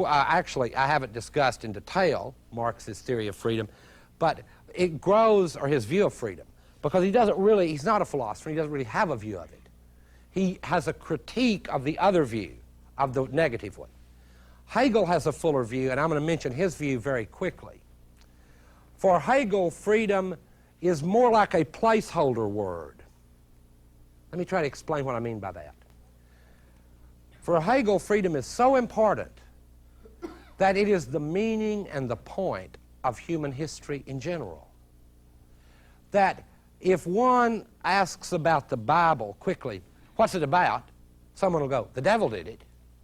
Actually, I haven't discussed in detail Marx's theory of freedom, but it grows, or his view of freedom, because he's not a philosopher, he doesn't really have a view of it. He has a critique of the other view, of the negative one. Hegel has a fuller view, and I'm going to mention his view very quickly. For Hegel, freedom is more like a placeholder word. Let me try to explain what I mean by that. For Hegel, freedom is so important that it is the meaning and the point of human history in general. That if one asks about the Bible quickly, what's it about? Someone will go, the devil did it,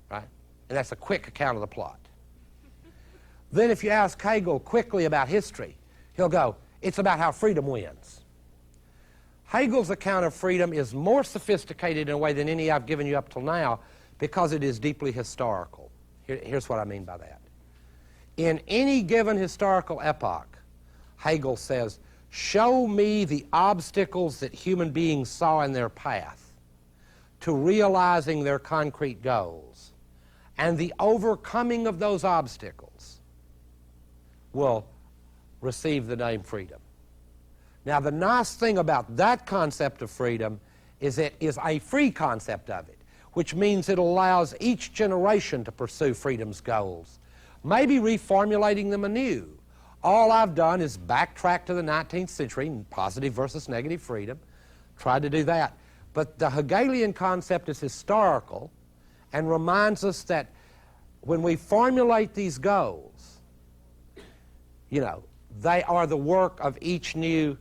right? And that's a quick account of the plot. Then if you ask Hegel quickly about history, he'll go, it's about how freedom wins. Hegel's account of freedom is more sophisticated in a way than any I've given you up till now because it is deeply historical. Here's what I mean by that. In any given historical epoch, Hegel says, show me the obstacles that human beings saw in their path to realizing their concrete goals, and the overcoming of those obstacles will receive the name freedom. Now, the nice thing about that concept of freedom is it is a free concept of it, which means it allows each generation to pursue freedom's goals, maybe reformulating them anew. All I've done is backtrack to the 19th century, positive versus negative freedom, tried to do that. But the Hegelian concept is historical and reminds us that when we formulate these goals, you know, they are the work of each new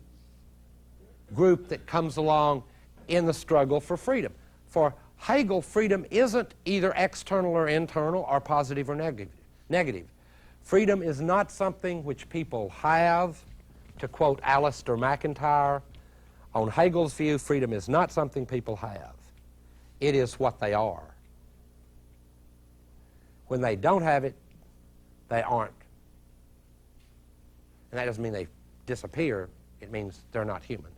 group that comes along in the struggle for freedom. For Hegel, freedom isn't either external or internal or positive or negative. Freedom is not something which people have, to quote Alistair McIntyre. On Hegel's view, freedom is not something people have. It is what they are. When they don't have it, they aren't. And that doesn't mean they disappear. It means they're not human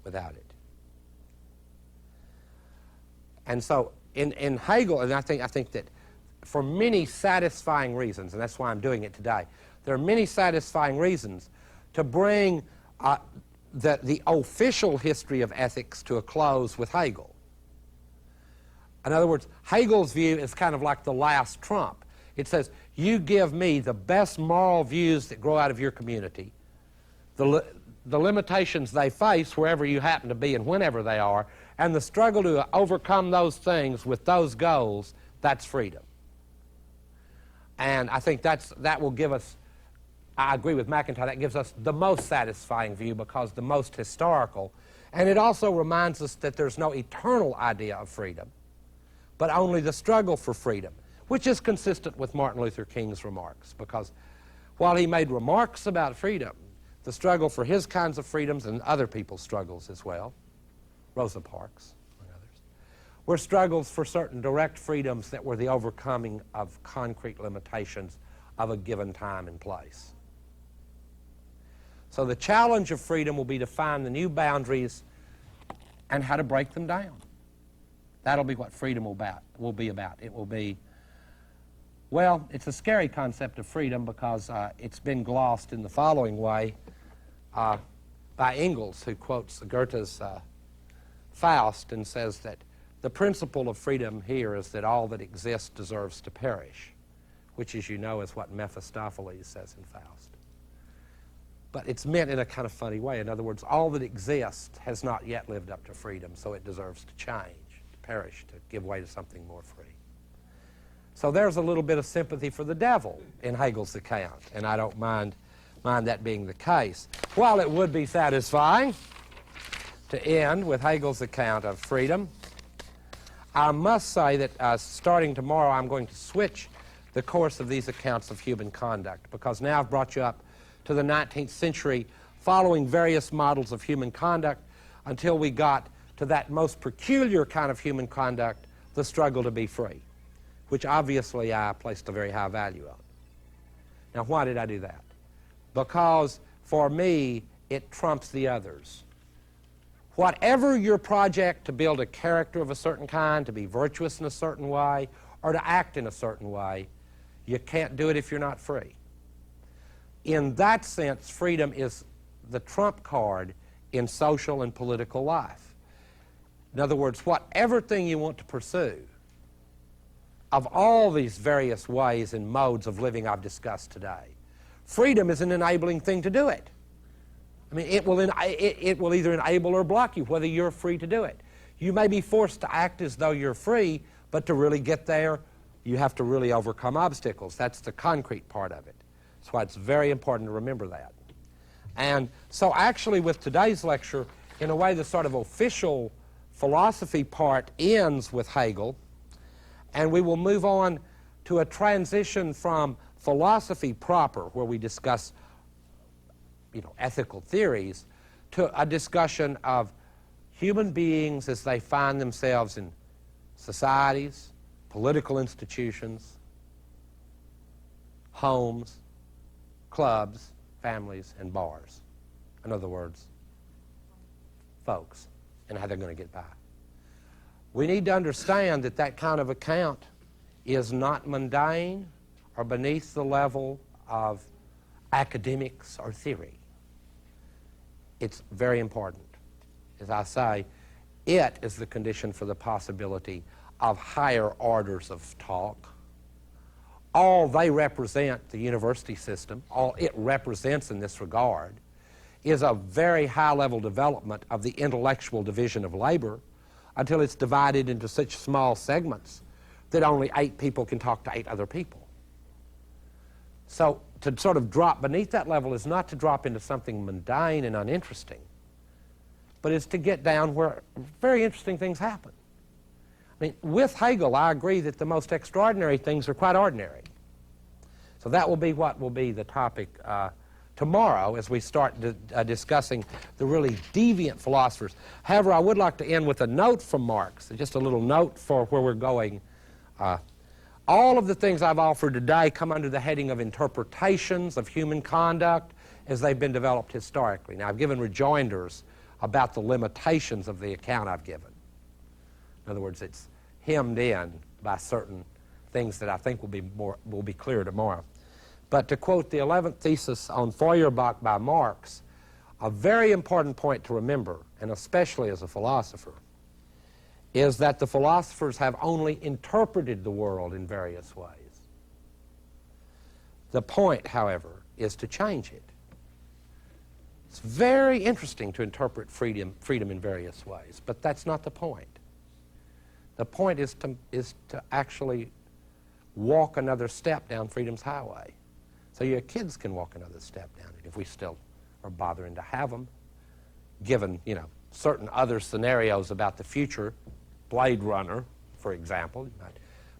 without it. And so in Hegel, and I think that for many satisfying reasons, and that's why I'm doing it today, there are many satisfying reasons to bring the official history of ethics to a close with Hegel. In other words, Hegel's view is kind of like the last trump. It says, you give me the best moral views that grow out of your community, the limitations they face wherever you happen to be and whenever they are, and the struggle to overcome those things with those goals, that's freedom. And I think that will give us, I agree with McIntyre, that gives us the most satisfying view because the most historical. And it also reminds us that there's no eternal idea of freedom, but only the struggle for freedom, which is consistent with Martin Luther King's remarks, because while he made remarks about freedom, the struggle for his kinds of freedoms and other people's struggles as well, Rosa Parks, among others, were struggles for certain direct freedoms that were the overcoming of concrete limitations of a given time and place. So the challenge of freedom will be to find the new boundaries and how to break them down. That'll be what freedom will be about. It will be, well, it's a scary concept of freedom because it's been glossed in the following way by Engels, who quotes Goethe's Faust and says that the principle of freedom here is that all that exists deserves to perish, which, as you know, is what Mephistopheles says in Faust. But it's meant in a kind of funny way. In other words, all that exists has not yet lived up to freedom, so it deserves to change, to perish, to give way to something more free. So there's a little bit of sympathy for the devil in Hegel's account, and I don't mind that being the case. While it would be satisfying to end with Hegel's account of freedom, I must say that starting tomorrow I'm going to switch the course of these accounts of human conduct, because now I've brought you up to the 19th century following various models of human conduct until we got to that most peculiar kind of human conduct, the struggle to be free, which obviously I placed a very high value on. Now, why did I do that? Because for me, it trumps the others. Whatever your project to build a character of a certain kind, to be virtuous in a certain way, or to act in a certain way, You can't do it if you're not free. In that sense, freedom is the trump card in social and political life. In other words, whatever thing you want to pursue, of all these various ways and modes of living I've discussed today, freedom is an enabling thing to do it. I mean, it will either enable or block you, whether you're free to do it. You may be forced to act as though you're free, but to really get there, you have to really overcome obstacles. That's the concrete part of it. That's why it's very important to remember that. And so actually with today's lecture, in a way the sort of official philosophy part ends with Hegel, and we will move on to a transition from philosophy proper, where we discuss ethical theories, to a discussion of human beings as they find themselves in societies, political institutions, homes, clubs, families, and bars. In other words, folks, and how they're going to get by. We need to understand that that kind of account is not mundane or beneath the level of academics or theory. It's very important. As I say, it is the condition for the possibility of higher orders of talk. All they represent, the university system, all it represents in this regard, is a very high-level development of the intellectual division of labor until it's divided into such small segments that only 8 people can talk to 8 other people. So to sort of drop beneath that level is not to drop into something mundane and uninteresting, but is to get down where very interesting things happen. I mean, with Hegel, I agree that the most extraordinary things are quite ordinary. So that will be what will be the topic tomorrow as we start discussing the really deviant philosophers. However, I would like to end with a note from Marx, just a little note for where we're going. All of the things I've offered today come under the heading of interpretations of human conduct as they've been developed historically. Now, I've given rejoinders about the limitations of the account I've given. In other words, it's hemmed in by certain things that I think will be clear tomorrow. But to quote the 11th thesis on Feuerbach by Marx, a very important point to remember, and especially as a philosopher, is that the philosophers have only interpreted the world in various ways. The point, however, is to change it. It's very interesting to interpret freedom in various ways, but that's not the point. The point is to actually walk another step down freedom's highway. So your kids can walk another step down it if we still are bothering to have them, given, certain other scenarios about the future. Blade Runner, for example,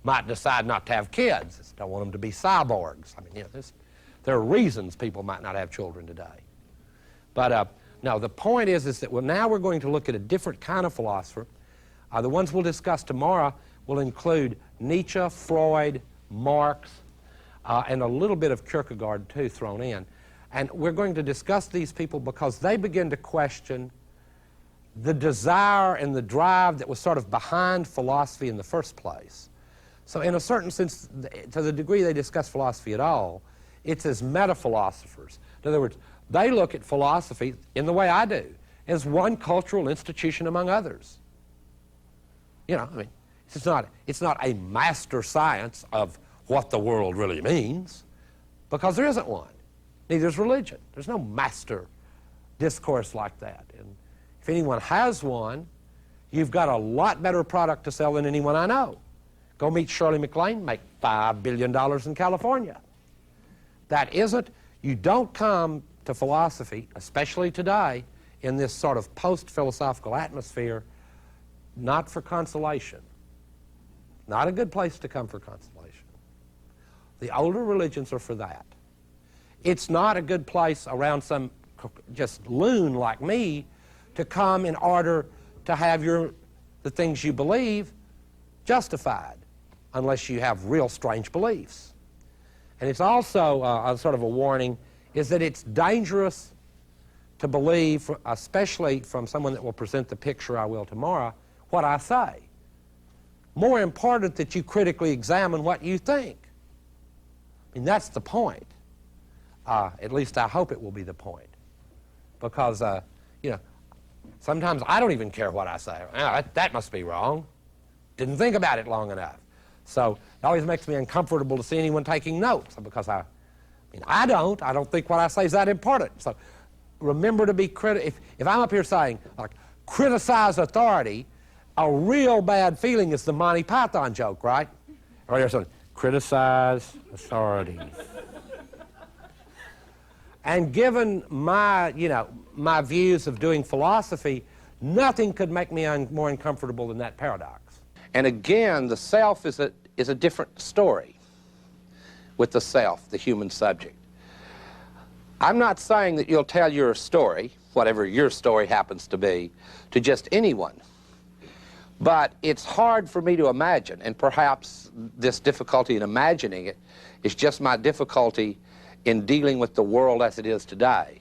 might decide not to have kids. Just don't want them to be cyborgs. I mean, there are reasons people might not have children today. But no, the point is that now we're going to look at a different kind of philosopher. The ones we'll discuss tomorrow will include Nietzsche, Freud, Marx, and a little bit of Kierkegaard, too, thrown in. And we're going to discuss these people because they begin to question the desire and the drive that was sort of behind philosophy in the first place. So in a certain sense, to the degree they discuss philosophy at all, it's as meta-philosophers. In other words, they look at philosophy in the way I do, as one cultural institution among others. It's not a master science of what the world really means, because there isn't one. Neither is religion. There's no master discourse like that. And if anyone has one, you've got a lot better product to sell than anyone I know. Go meet Shirley MacLaine, make $5 billion in California. That isn't, you don't come to philosophy, especially today, in this sort of post-philosophical atmosphere, not for consolation. Not a good place to come for consolation. The older religions are for that. It's not a good place around some just loon like me to come in order to have the things you believe justified, unless you have real strange beliefs. And it's also a sort of a warning, is that it's dangerous to believe, especially from someone that will present the picture I will tomorrow, what I say. More important that you critically examine what you think. I mean, that's the point. At least I hope it will be the point. Because, you know, sometimes I don't even care what I say. That must be wrong. Didn't think about it long enough. So it always makes me uncomfortable to see anyone taking notes, because I don't think what I say is that important. So remember to be critical. If I'm up here saying, like, criticize authority, a real bad feeling is the Monty Python joke, right? Or there's something, criticize authority. And given my, you know, my views of doing philosophy, nothing could make me more uncomfortable than that paradox. And again, the self is a different story with the self, the human subject. I'm not saying that you'll tell your story, whatever your story happens to be, to just anyone. But it's hard for me to imagine, and perhaps this difficulty in imagining it is just my difficulty in dealing with the world as it is today.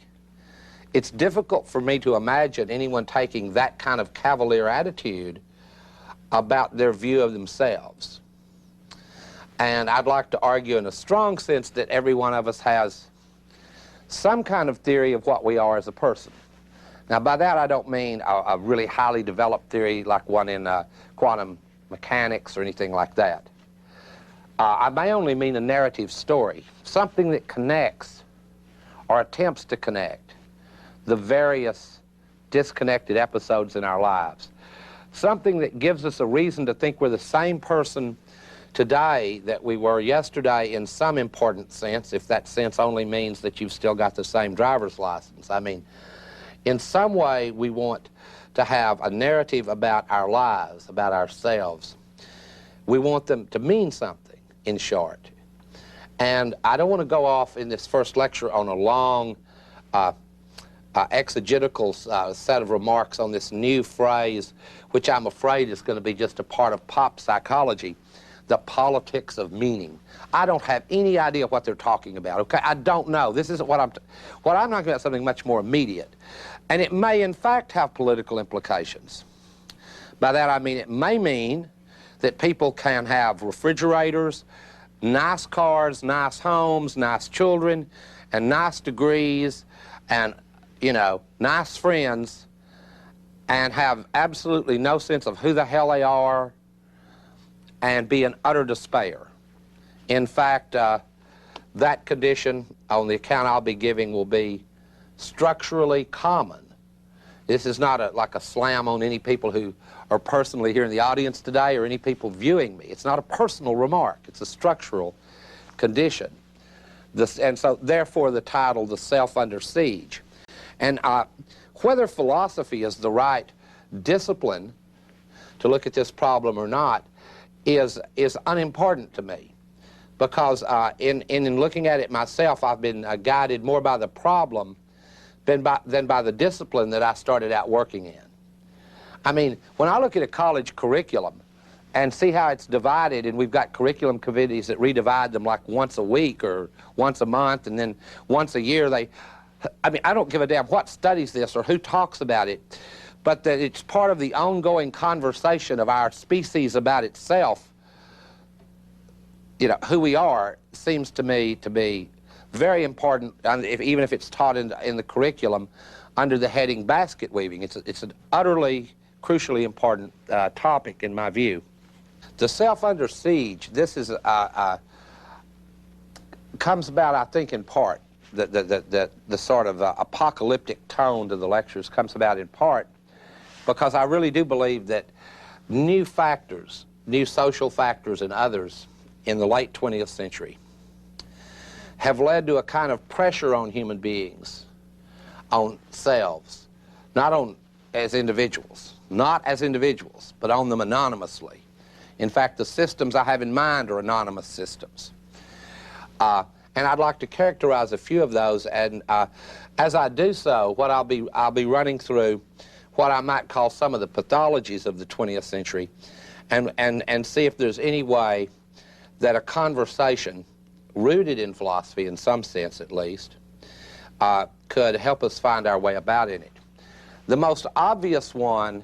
It's difficult for me to imagine anyone taking that kind of cavalier attitude about their view of themselves. And I'd like to argue in a strong sense that every one of us has some kind of theory of what we are as a person. Now, by that I don't mean a really highly developed theory like one in quantum mechanics or anything like that. I may only mean a narrative story, something that connects or attempts to connect the various disconnected episodes in our lives. Something that gives us a reason to think we're the same person today that we were yesterday in some important sense, if that sense only means that you've still got the same driver's license. I mean, in some way we want to have a narrative about our lives, about ourselves. We want them to mean something, in short. And I don't want to go off in this first lecture on a long exegetical set of remarks on this new phrase, which I'm afraid is going to be just a part of pop psychology, the politics of meaning. I don't have any idea what they're talking about, okay? I don't know. This isn't what I'm talking about, something much more immediate. And it may, in fact, have political implications. By that I mean it may mean that people can have refrigerators, nice cars, nice homes, nice children, and nice degrees, and, you know, nice friends, and have absolutely no sense of who the hell they are, and be in utter despair. In fact, that condition, on the account I'll be giving, will be structurally common. This is not like a slam on any people who are personally here in the audience today or any people viewing me. It's not a personal remark. It's a structural condition. And so, therefore, the title, The Self Under Siege. And whether philosophy is the right discipline to look at this problem or not is unimportant to me, because in looking at it myself, I've been guided more by the problem than by the discipline that I started out working in. I mean, when I look at a college curriculum and see how it's divided, and we've got curriculum committees that redivide them like once a week or once a month, and then once a year I mean, I don't give a damn what studies this or who talks about it, but that it's part of the ongoing conversation of our species about itself. You know, who we are seems to me to be very important, even if it's taught in the curriculum under the heading basket weaving. It's an utterly, crucially important topic in my view. The self under siege, this is comes about, I think, in part, the sort of apocalyptic tone to the lectures comes about in part because I really do believe that new factors, new social factors and others in the late 20th century have led to a kind of pressure on human beings, on selves, not as individuals, but on them anonymously. In fact, the systems I have in mind are anonymous systems. And I'd like to characterize a few of those, and as I do so, what I'll be running through what I might call some of the pathologies of the 20th century, and see if there's any way that a conversation rooted in philosophy, in some sense at least, could help us find our way about in it. The most obvious one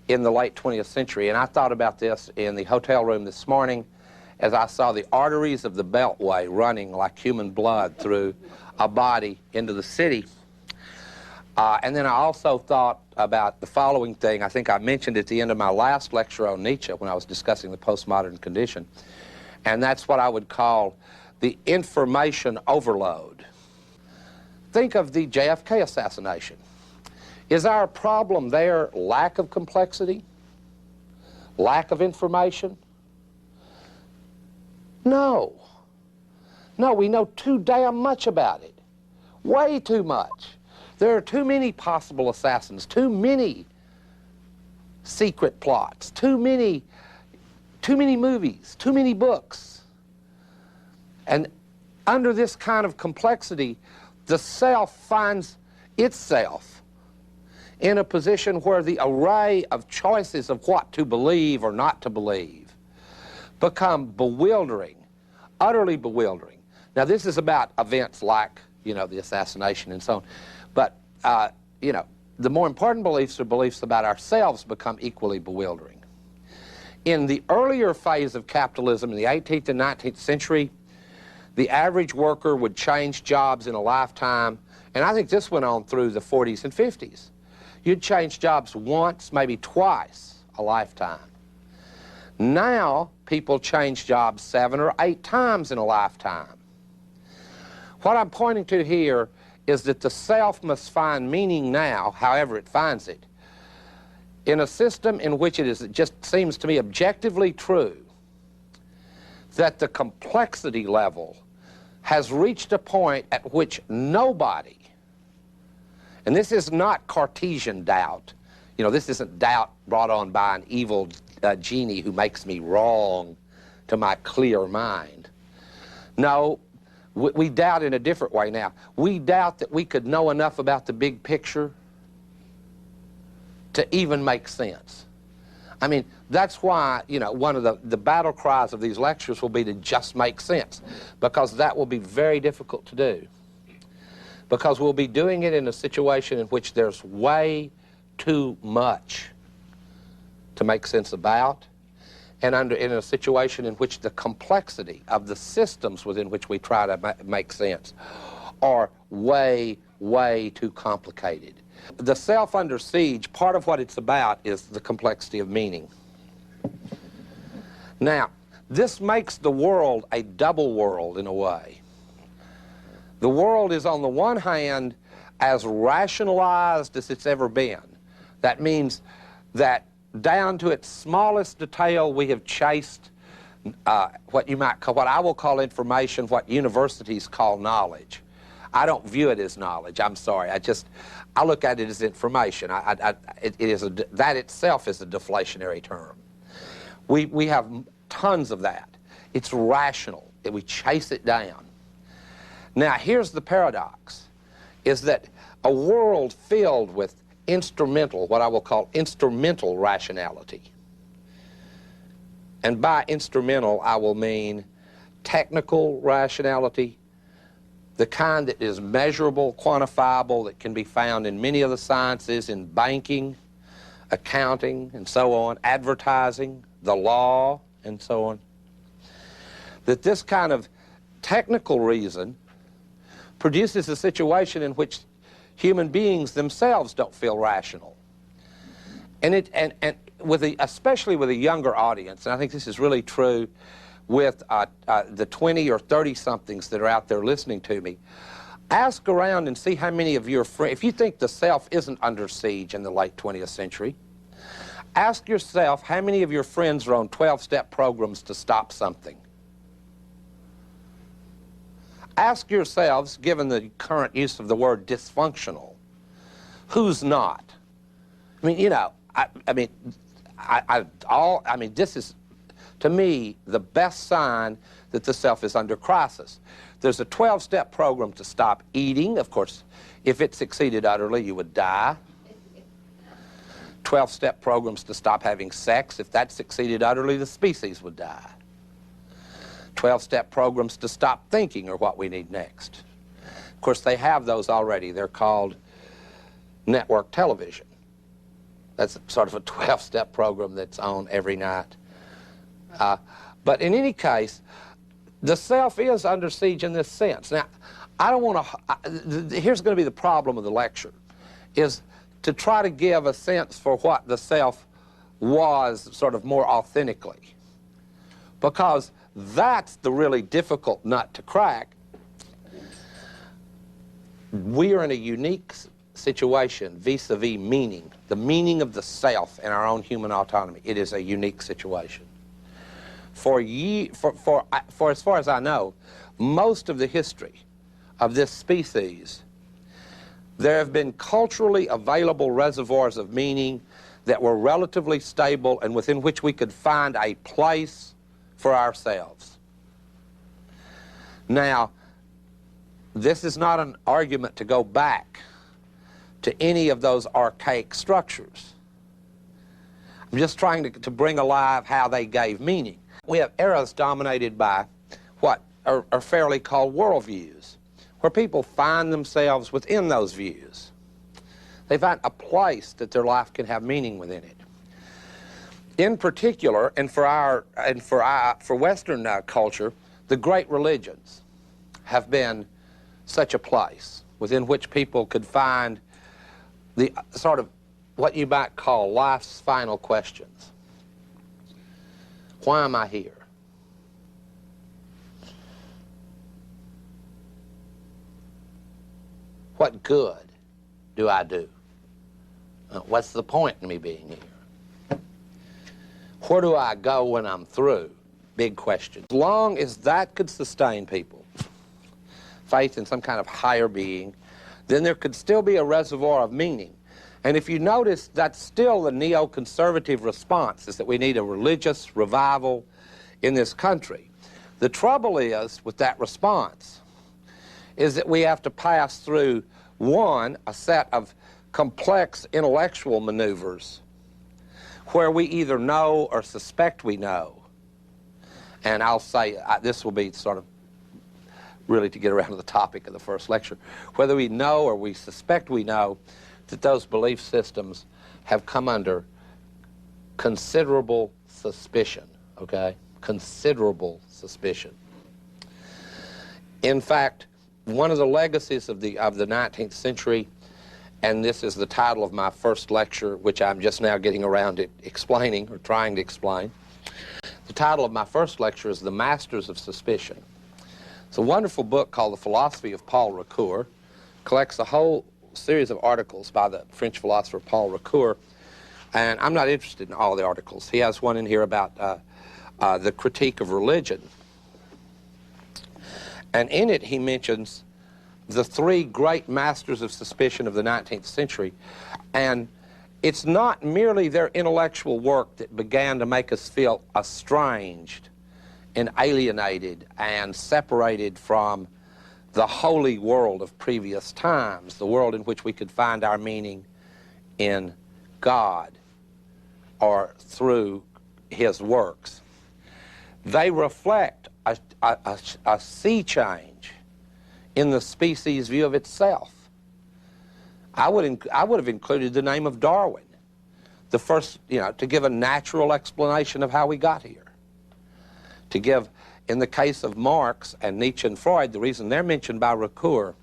in the late 20th century, and I thought about this in the hotel room this morning, as I saw the arteries of the Beltway running like human blood through a body into the city. And then I also thought about the following thing. I think I mentioned at the end of my last lecture on Nietzsche when I was discussing the postmodern condition. And that's what I would call the information overload. Think of the JFK assassination. Is our problem there lack of complexity? Lack of information? No. No, we know too damn much about it. Way too much. There are too many possible assassins, too many secret plots, too many movies, too many books. And under this kind of complexity, the self finds itself in a position where the array of choices of what to believe or not to believe become bewildering, utterly bewildering. Now, this is about events like, you know, the assassination and so on. But, you know, the more important beliefs or beliefs about ourselves become equally bewildering. In the earlier phase of capitalism, in the 18th and 19th century, the average worker would change jobs in a lifetime, and I think this went on through the 40s and 50s. You'd change jobs once, maybe twice a lifetime. Now, people change jobs 7 or 8 times in a lifetime. What I'm pointing to here is that the self must find meaning now, however it finds it, in a system in which it just seems to me objectively true that the complexity level has reached a point at which nobody, and this is not Cartesian doubt, you know, this isn't doubt brought on by an evil genie who makes me wrong to my clear mind. No, we doubt in a different way now. We doubt that we could know enough about the big picture to even make sense. I mean, that's why, you know, one of the battle cries of these lectures will be to just make sense, because that will be very difficult to do. Because we'll be doing it in a situation in which there's way too much to make sense about, and in a situation in which the complexity of the systems within which we try to make sense are way, way too complicated. The self under siege, part of what it's about is the complexity of meaning. Now, this makes the world a double world in a way. The world is, on the one hand, as rationalized as it's ever been. That means that down to its smallest detail, we have chased what you might call, what I will call information, what universities call knowledge. I don't view it as knowledge. I'm sorry. I look at it as information. That itself is a deflationary term. We have tons of that. It's rational. We chase it down. Now, here's the paradox, is that a world filled with instrumental, what I will call instrumental rationality. And by instrumental, I will mean technical rationality, the kind that is measurable, quantifiable, that can be found in many of the sciences, in banking, accounting, and so on, advertising, the law, and so on. That this kind of technical reason produces a situation in which human beings themselves don't feel rational. And especially with a younger audience, and I think this is really true with the 20 or 30-somethings that are out there listening to me, ask around and see how many of your friends, if you think the self isn't under siege in the late 20th century, ask yourself how many of your friends are on 12-step programs to stop something. Ask yourselves, given the current use of the word dysfunctional, who's not? I mean, you know, this is, to me, the best sign that the self is under crisis. There's a 12-step program to stop eating. Of course, if it succeeded utterly, you would die. 12-step programs to stop having sex. If that succeeded utterly, the species would die. 12-step programs to stop thinking are what we need next. Of course, they have those already. They're called network television. That's sort of a 12-step program that's on every night. But in any case, the self is under siege in this sense. Now, I don't want to, here's going to be the problem of the lecture, is to try to give a sense for what the self was sort of more authentically. Because that's the really difficult nut to crack. We are in a unique situation vis-a-vis meaning, the meaning of the self and our own human autonomy. It is a unique situation. For as far as I know, most of the history of this species, there have been culturally available reservoirs of meaning that were relatively stable and within which we could find a place for ourselves. Now, this is not an argument to go back to any of those archaic structures. I'm just trying to bring alive how they gave meaning. We have eras dominated by what are fairly called worldviews, where people find themselves within those views. They find a place that their life can have meaning within it. In particular, and for Western culture, the great religions have been such a place within which people could find the sort of what you might call life's final questions. Why am I here? What good do I do? What's the point in me being here? Where do I go when I'm through? Big question. As long as that could sustain people, faith in some kind of higher being, then there could still be a reservoir of meaning. And if you notice, that's still the neoconservative response, is that we need a religious revival in this country. The trouble is, with that response, is that we have to pass through, one, a set of complex intellectual maneuvers where we either know or suspect we know. And I'll say, this will be sort of really to get around to the topic of the first lecture, whether we know or we suspect we know that those belief systems have come under considerable suspicion, okay? Considerable suspicion. In fact, one of the legacies of the 19th century, and this is the title of my first lecture, which I'm just now getting around to explaining, or trying to explain. The title of my first lecture is The Masters of Suspicion. It's a wonderful book called The Philosophy of Paul Ricoeur. Collects a whole series of articles by the French philosopher Paul Ricoeur, and I'm not interested in all the articles. He has one in here about the critique of religion. And in it he mentions the three great masters of suspicion of the 19th century. And it's not merely their intellectual work that began to make us feel estranged and alienated and separated from the holy world of previous times, the world in which we could find our meaning in God or through his works. They reflect a sea change in the species' view of itself. I would have included the name of Darwin, the first, to give a natural explanation of how we got here. To give, in the case of Marx and Nietzsche and Freud, the reason they're mentioned by Ricoeur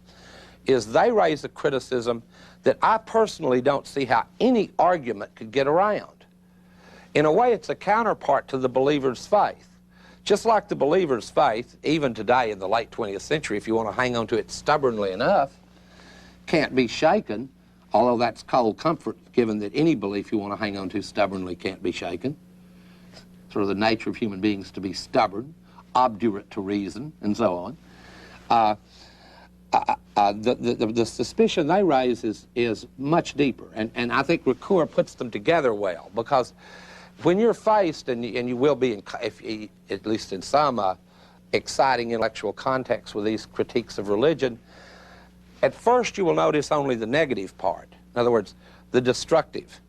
is they raise a criticism that I personally don't see how any argument could get around. In a way, it's a counterpart to the believer's faith. Just like the believer's faith, even today in the late 20th century, if you want to hang on to it stubbornly enough, can't be shaken, although that's cold comfort, given that any belief you want to hang on to stubbornly can't be shaken. Sort of the nature of human beings to be stubborn, obdurate to reason, and so on. The suspicion they raise is much deeper, and I think Ricoeur puts them together well, because when you're faced, and you will be, at least in some exciting intellectual context with these critiques of religion, at first you will notice only the negative part. In other words, the destructive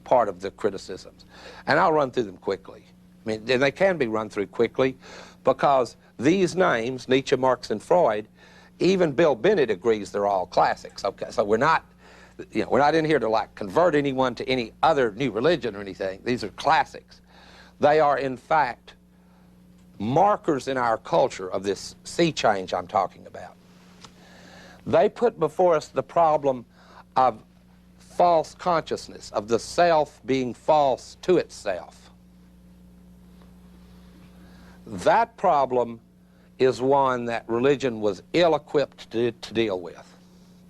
part of the criticisms. And I'll run through them quickly. I mean, they can be run through quickly because these names, Nietzsche, Marx, and Freud, even Bill Bennett agrees they're all classics. Okay, so we're not in here to like convert anyone to any other new religion or anything. These are classics. They are, in fact, markers in our culture of this sea change I'm talking about. They put before us the problem of false consciousness, of the self being false to itself. That problem is one that religion was ill-equipped to deal with.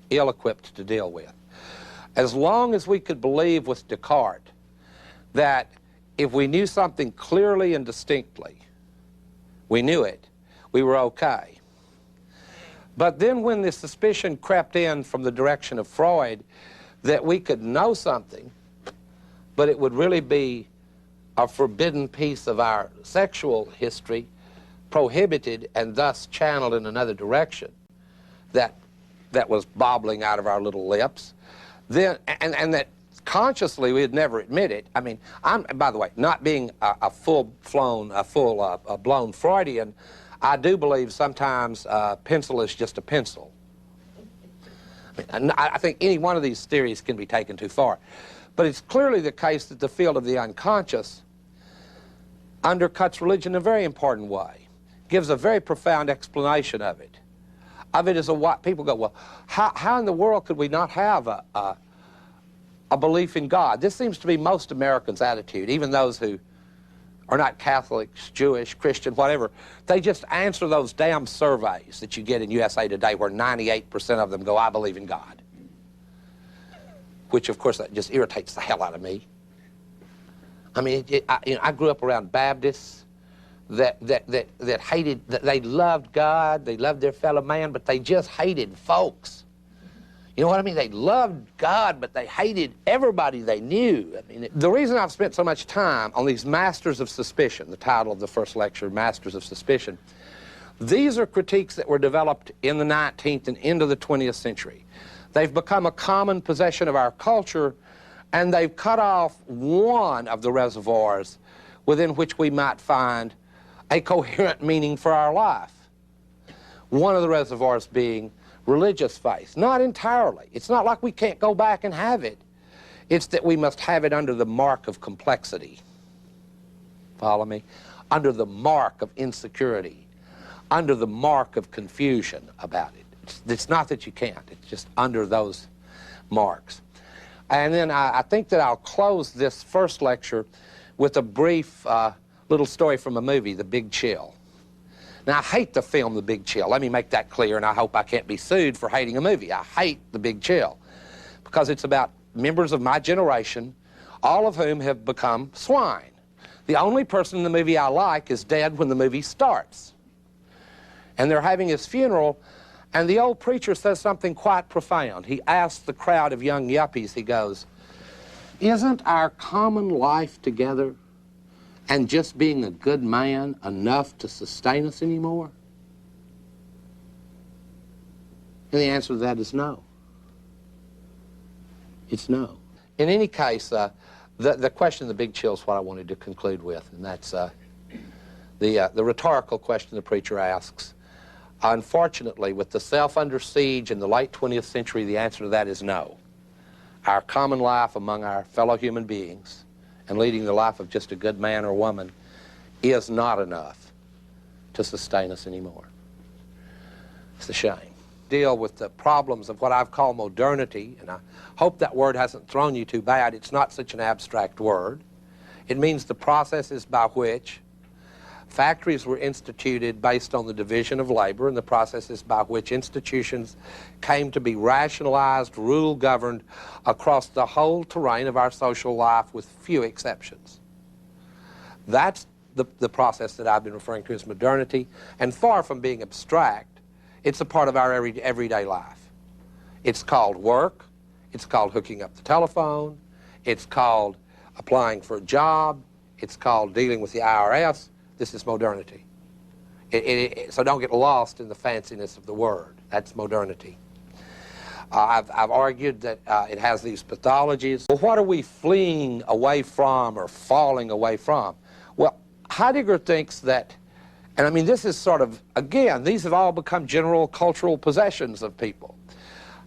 Ill-equipped to deal with. As long as we could believe with Descartes that if we knew something clearly and distinctly, we knew it, we were okay. But then when the suspicion crept in from the direction of Freud that we could know something, but it would really be a forbidden piece of our sexual history, prohibited and thus channeled in another direction, that was bobbling out of our little lips, then, and that consciously we'd never admit it. I mean, by the way, not being a full-blown Freudian, I do believe sometimes pencil is just a pencil. I think any one of these theories can be taken too far. But it's clearly the case that the field of the unconscious undercuts religion in a very important way, gives a very profound explanation of it. Of it as what people go, well, how in the world could we not have a belief in God? This seems to be most Americans' attitude, even those who are not Catholics, Jewish, Christian, whatever. They just answer those damn surveys that you get in USA Today where 98% of them go, I believe in God. Which, of course, that just irritates the hell out of me. I mean, I grew up around Baptists that hated, that they loved God, they loved their fellow man, but they just hated folks. You know what I mean? They loved God, but they hated everybody they knew. I mean, the reason I've spent so much time on these Masters of Suspicion, the title of the first lecture, Masters of Suspicion, these are critiques that were developed in the 19th and into the 20th century. They've become a common possession of our culture, and they've cut off one of the reservoirs within which we might find a coherent meaning for our life. One of the reservoirs being religious faith. Not entirely. It's not like we can't go back and have it. It's that we must have it under the mark of complexity. Follow me? Under the mark of insecurity. Under the mark of confusion about it. It's not that you can't. It's just under those marks. And then I think that I'll close this first lecture with a brief little story from a movie, The Big Chill. Now, I hate the film The Big Chill. Let me make that clear, and I hope I can't be sued for hating a movie. I hate The Big Chill because it's about members of my generation, all of whom have become swine. The only person in the movie I like is dead when the movie starts. And they're having his funeral, and the old preacher says something quite profound. He asks the crowd of young yuppies, he goes, "Isn't our common life together and just being a good man enough to sustain us anymore?" And the answer to that is no. It's no. In any case, the question of the Big Chill is what I wanted to conclude with, and that's the rhetorical question the preacher asks. Unfortunately, with the self under siege in the late 20th century, the answer to that is no. Our common life among our fellow human beings and leading the life of just a good man or woman is not enough to sustain us anymore. It's a shame. Deal with the problems of what I've called modernity, and I hope that word hasn't thrown you too bad. It's not such an abstract word. It means the processes by which factories were instituted based on the division of labor, and the processes by which institutions came to be rationalized, rule governed across the whole terrain of our social life with few exceptions. That's the process that I've been referring to as modernity, and far from being abstract, it's a part of our everyday life. It's called work, it's called hooking up the telephone, it's called applying for a job, it's called dealing with the IRS. This is modernity. So don't get lost in the fanciness of the word. That's modernity. I've argued that it has these pathologies. Well, what are we fleeing away from or falling away from? Well, Heidegger thinks that, and I mean this is sort of, again, these have all become general cultural possessions of people.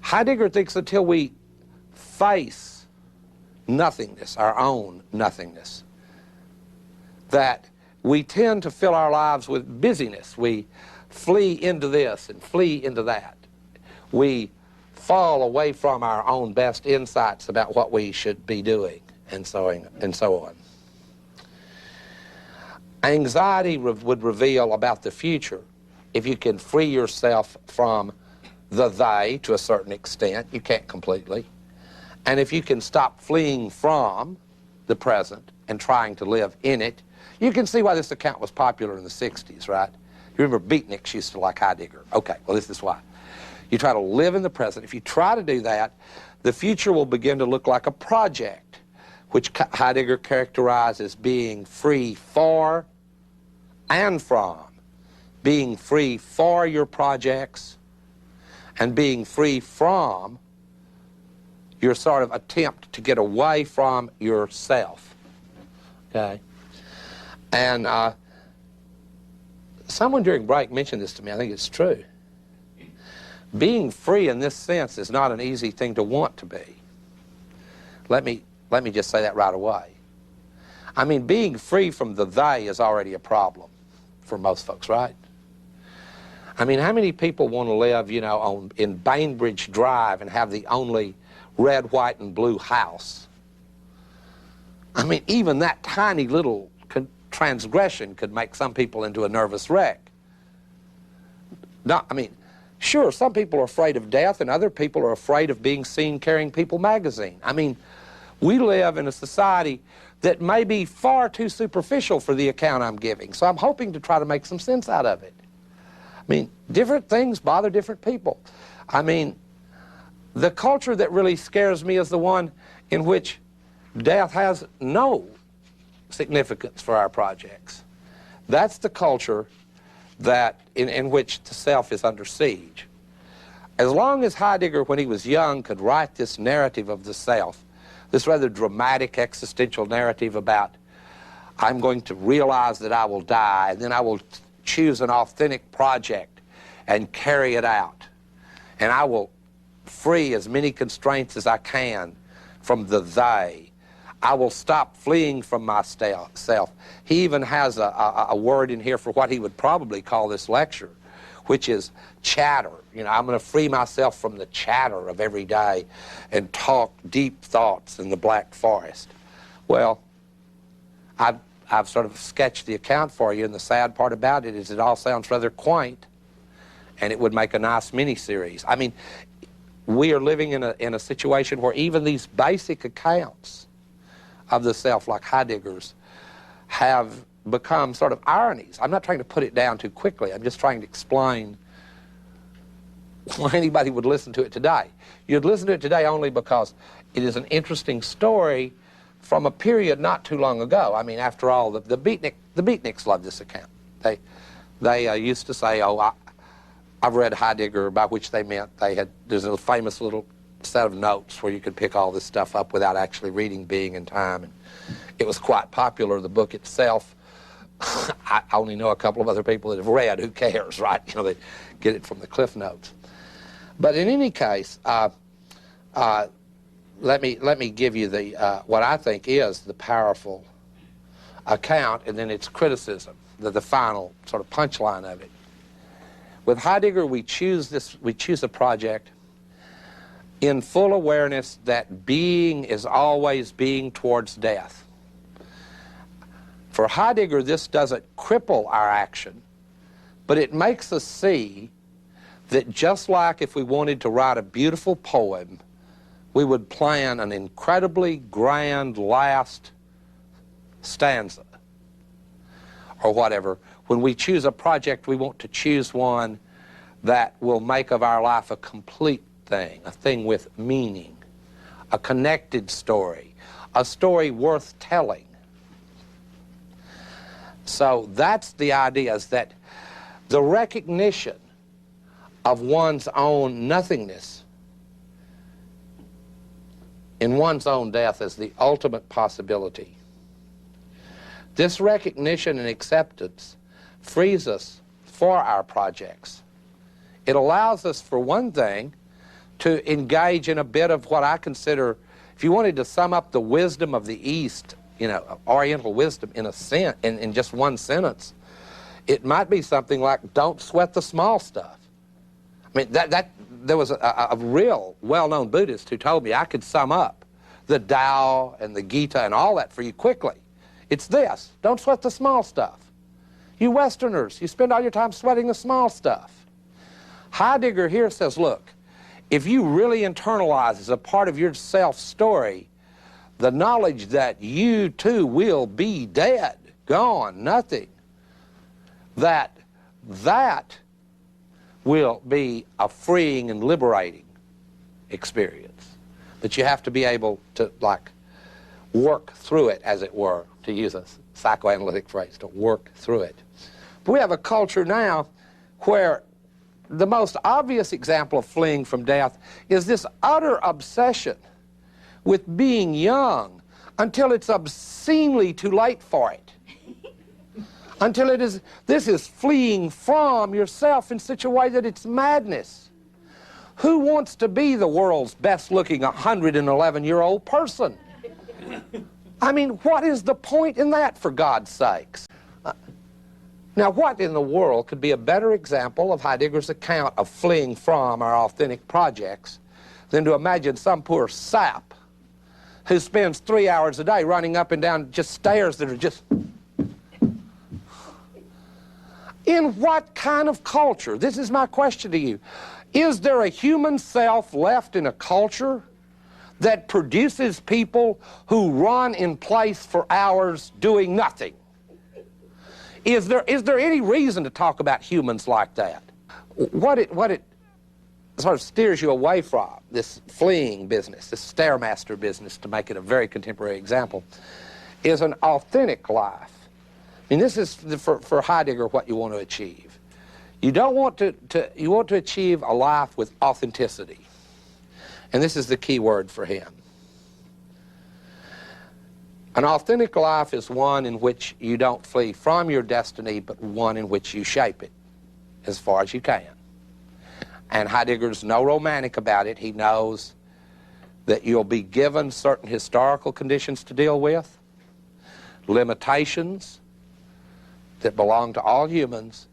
Heidegger thinks until we face nothingness, our own nothingness, that we tend to fill our lives with busyness. We flee into this and flee into that. We fall away from our own best insights about what we should be doing, and so on. Anxiety would reveal about the future if you can free yourself from the they to a certain extent. You can't completely. And if you can stop fleeing from the present and trying to live in it, you can see why this account was popular in the 60s, right? You remember beatniks used to like Heidegger. Okay, well, this is why. You try to live in the present. If you try to do that, the future will begin to look like a project, which Heidegger characterized as being free for and from. Being free for your projects and being free from your sort of attempt to get away from yourself. Okay? And someone during break mentioned this to me. I think it's true. Being free in this sense is not an easy thing to want to be. Let me just say that right away. I mean, being free from the they is already a problem for most folks, right? I mean, how many people want to live, you know, in Bainbridge Drive and have the only red, white, and blue house? I mean, even that tiny little transgression could make some people into a nervous wreck. No, I mean, sure, some people are afraid of death and other people are afraid of being seen carrying People magazine. I mean, we live in a society that may be far too superficial for the account I'm giving, so I'm hoping to try to make some sense out of it. I mean, different things bother different people. I mean, the culture that really scares me is the one in which death has no significance for our projects. That's the culture that in which the self is under siege. As long as Heidegger, when he was young, could write this narrative of the self, this rather dramatic existential narrative about, I'm going to realize that I will die, and then I will choose an authentic project and carry it out, and I will free as many constraints as I can from the they. I will stop fleeing from myself. He even has a word in here for what he would probably call this lecture, which is chatter. You know, I'm going to free myself from the chatter of every day and talk deep thoughts in the Black Forest. Well, I've sort of sketched the account for you, and the sad part about it is it all sounds rather quaint, and it would make a nice mini-series. I mean, we are living in a situation where even these basic accounts of the self, like Heidegger's, have become sort of ironies. I'm not trying to put it down too quickly. I'm just trying to explain why anybody would listen to it today. You'd listen to it today only because it is an interesting story from a period not too long ago. I mean, after all, the beatniks loved this account. They used to say, oh, I've read Heidegger, by which they meant there's a famous little set of notes where you could pick all this stuff up without actually reading Being and Time. And it was quite popular. The book itself, I only know a couple of other people that have read. Who cares, right? You know, they get it from the Cliff Notes. But in any case, let me give you the what I think is the powerful account, and then its criticism, the final sort of punchline of it. With Heidegger, we choose a project in full awareness that being is always being towards death. For Heidegger, this doesn't cripple our action, but it makes us see that just like if we wanted to write a beautiful poem, we would plan an incredibly grand last stanza or whatever. When we choose a project, we want to choose one that will make of our life a complete thing, a thing with meaning, a connected story, a story worth telling. So that's the idea, is that the recognition of one's own nothingness in one's own death is the ultimate possibility. This recognition and acceptance frees us for our projects. It allows us, for one thing, to engage in a bit of what I consider, if you wanted to sum up the wisdom of the East Oriental wisdom in just one sentence, it might be something like, don't sweat the small stuff. I mean, there was a real well-known Buddhist who told me I could sum up the Tao and the Gita and all that for you quickly. It's this: don't sweat the small stuff. You Westerners, you spend all your time sweating the small stuff. Heidegger here says, look, if you really internalize as a part of your self-story the knowledge that you too will be dead, gone, nothing, that will be a freeing and liberating experience. But you have to be able to, like, work through it, as it were, to use a psychoanalytic phrase, to work through it. But we have a culture now where the most obvious example of fleeing from death is this utter obsession with being young until it's obscenely too late for it. Until this is fleeing from yourself in such a way that it's madness. Who wants to be the world's best-looking 111-year-old person? I mean, what is the point in that, for God's sakes? Now, what in the world could be a better example of Heidegger's account of fleeing from our authentic projects than to imagine some poor sap who spends 3 hours a day running up and down just stairs that are just... In what kind of culture? This is my question to you. Is there a human self left in a culture that produces people who run in place for hours doing nothing? Is there any reason to talk about humans like that? What it sort of steers you away from, this fleeing business, this stairmaster business, to make it a very contemporary example, is an authentic life. I mean, this is, for Heidegger, what you want to achieve. You don't want you want to achieve a life with authenticity. And this is the key word for him. An authentic life is one in which you don't flee from your destiny, but one in which you shape it as far as you can. And Heidegger's no romantic about it. He knows that you'll be given certain historical conditions to deal with, limitations that belong to all humans,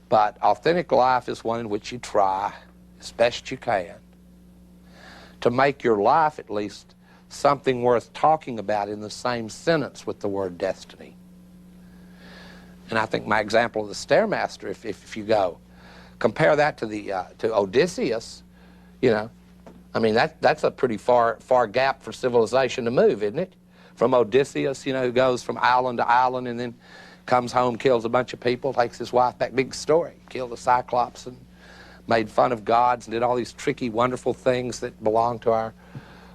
but authentic life is one in which you try as best you can to make your life, at least, something worth talking about in the same sentence with the word destiny. And I think my example of the stairmaster, if you go, compare that to Odysseus, I mean, that's a pretty far gap for civilization to move, isn't it? From Odysseus, who goes from island to island and then comes home, kills a bunch of people, takes his wife back. Big story. Killed a Cyclops and made fun of gods and did all these tricky, wonderful things that belong to our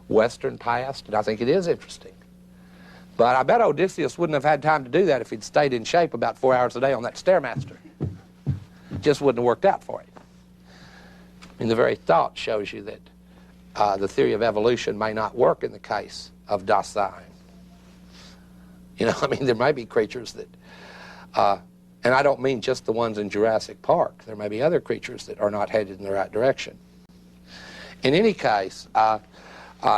Western past, and I think it is interesting. But I bet Odysseus wouldn't have had time to do that if he'd stayed in shape about 4 hours a day on that Stairmaster. Just wouldn't have worked out for him. I mean, the very thought shows you that the theory of evolution may not work in the case of Dasein. I mean, there may be creatures that, and I don't mean just the ones in Jurassic Park. There may be other creatures that are not headed in the right direction. In any case,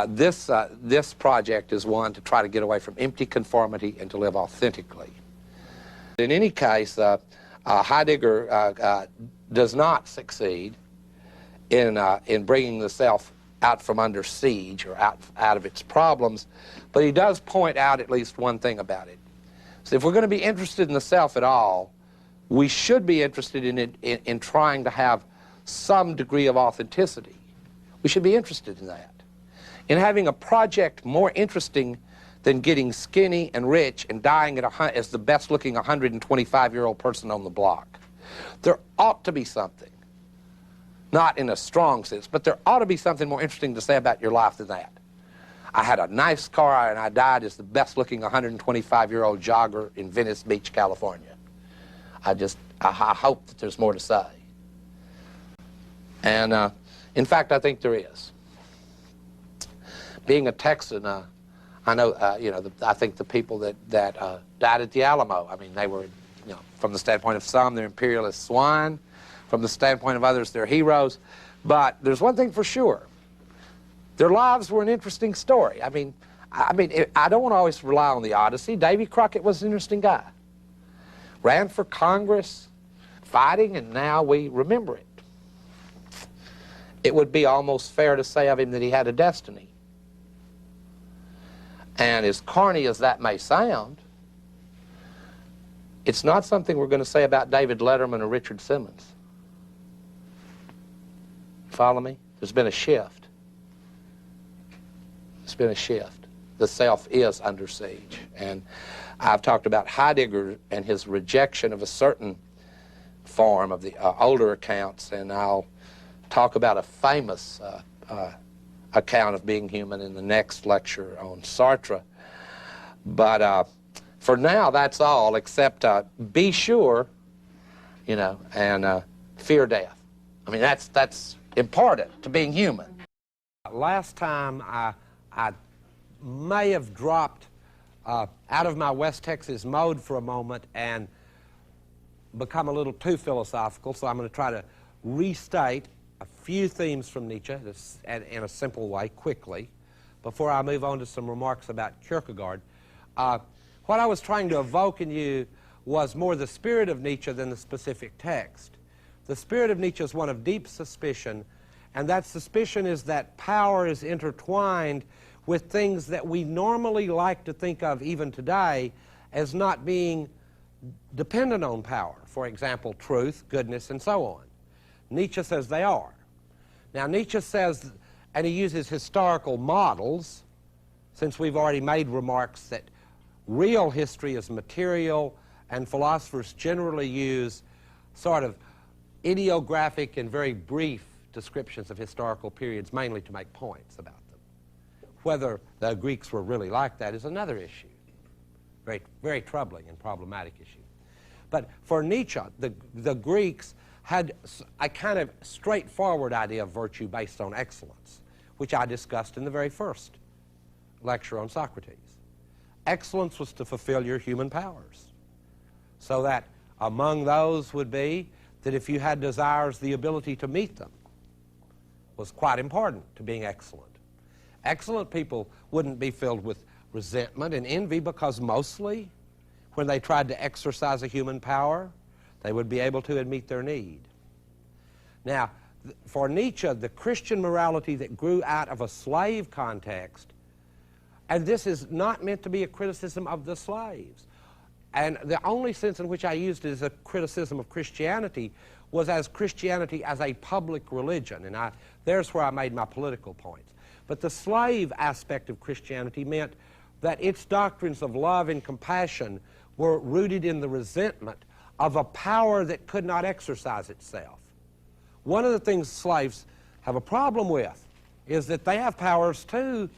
this project is one to try to get away from empty conformity and to live authentically. In any case, Heidegger does not succeed in bringing the self out from under siege or out of its problems, but he does point out at least one thing about it. So if we're going to be interested in the self at all, we should be interested in it in trying to have some degree of authenticity. We should be interested in that. In having a project more interesting than getting skinny and rich and dying as the best-looking 125-year-old person on the block. There ought to be something, not in a strong sense, but there ought to be something more interesting to say about your life than that. I had a nice car and I died as the best-looking 125-year-old jogger in Venice Beach, California. I hope that there's more to say. And in fact, I think there is. Being a Texan, I know, I think the people that died at the Alamo, I mean, they were, from the standpoint of some, they're imperialist swine. From the standpoint of others, they're heroes. But there's one thing for sure. Their lives were an interesting story. I mean, I mean, I don't want to always rely on the Odyssey. Davy Crockett was an interesting guy. Ran for Congress, fighting, and now we remember it. It would be almost fair to say of him that he had a destiny. And as corny as that may sound, it's not something we're going to say about David Letterman or Richard Simmons. Follow me? There's been a shift. There's been a shift. The self is under siege. And I've talked about Heidegger and his rejection of a certain form of the older accounts, and I'll talk about a famous account of being human in the next lecture on Sartre. But for now, that's all, except be sure, you know, and fear death. I mean, that's important to being human. Last time I may have dropped out of my West Texas mode for a moment and become a little too philosophical, so I'm going to try to restate a few themes from Nietzsche in a simple way, quickly, before I move on to some remarks about Kierkegaard. What I was trying to evoke in you was more the spirit of Nietzsche than the specific text. The spirit of Nietzsche is one of deep suspicion, and that suspicion is that power is intertwined with things that we normally like to think of, even today, as not being dependent on power. For example, truth, goodness, and so on. Nietzsche says they are. Now, Nietzsche says, and he uses historical models, since we've already made remarks that real history is material, and philosophers generally use sort of ideographic and very brief descriptions of historical periods, mainly to make points about them. Whether the Greeks were really like that is another issue, very, very troubling and problematic issue. But for Nietzsche, the Greeks had a kind of straightforward idea of virtue based on excellence, which I discussed in the very first lecture on Socrates. Excellence was to fulfill your human powers, so that among those would be that if you had desires, the ability to meet them was quite important to being excellent. Excellent people wouldn't be filled with resentment and envy, because mostly when they tried to exercise a human power, they would be able to meet their need. Now, for Nietzsche, the Christian morality that grew out of a slave context, and this is not meant to be a criticism of the slaves, and the only sense in which I used it as a criticism of Christianity was as Christianity as a public religion, and there's where I made my political points. But the slave aspect of Christianity meant that its doctrines of love and compassion were rooted in the resentment of a power that could not exercise itself. One of the things slaves have a problem with is that they have powers too,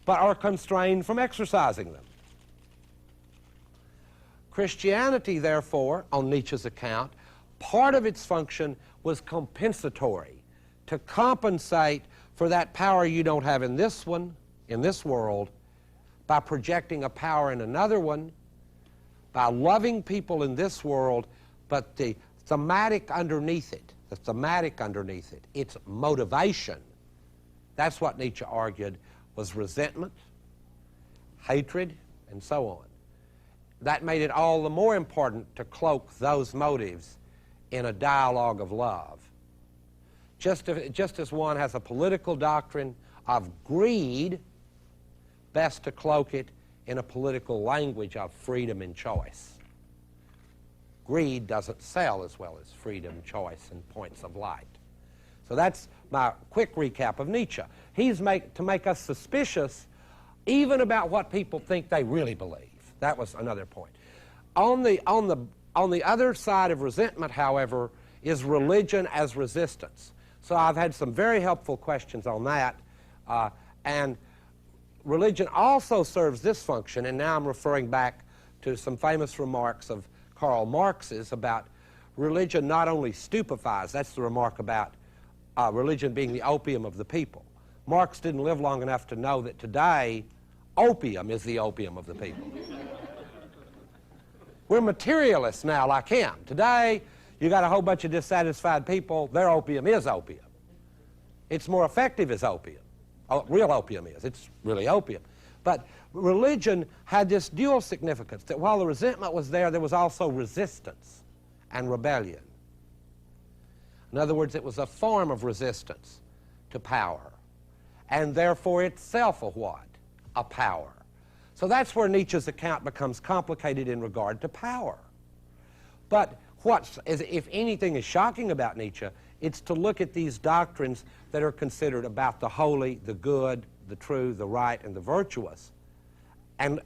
but are constrained from exercising them. Christianity, therefore, on Nietzsche's account, part of its function was compensatory, to compensate for that power you don't have in this one, in this world, by projecting a power in another one, by loving people in this world, but the thematic underneath it, its motivation, that's what Nietzsche argued was resentment, hatred, and so on. That made it all the more important to cloak those motives in a dialogue of love. Just as one has a political doctrine of greed, best to cloak it in a political language of freedom and choice. Greed doesn't sell as well as freedom, choice, and points of light. So that's my quick recap of Nietzsche. He's to make us suspicious even about what people think they really believe. That was another point. On the other side of resentment, however, is religion as resistance. So I've had some very helpful questions on that. And religion also serves this function, and now I'm referring back to some famous remarks of Karl Marx's about religion not only stupefies, that's the remark about religion being the opium of the people. Marx didn't live long enough to know that today opium is the opium of the people. We're materialists now like him. Today, you got a whole bunch of dissatisfied people, their opium is opium. It's more effective as opium. Real opium is. It's really opium. But religion had this dual significance, that while the resentment was there, there was also resistance and rebellion. In other words, it was a form of resistance to power, and therefore itself a what? A power. So that's where Nietzsche's account becomes complicated in regard to power. But if anything is shocking about Nietzsche, it's to look at these doctrines that are considered about the holy, the good, the true, the right, and the virtuous, and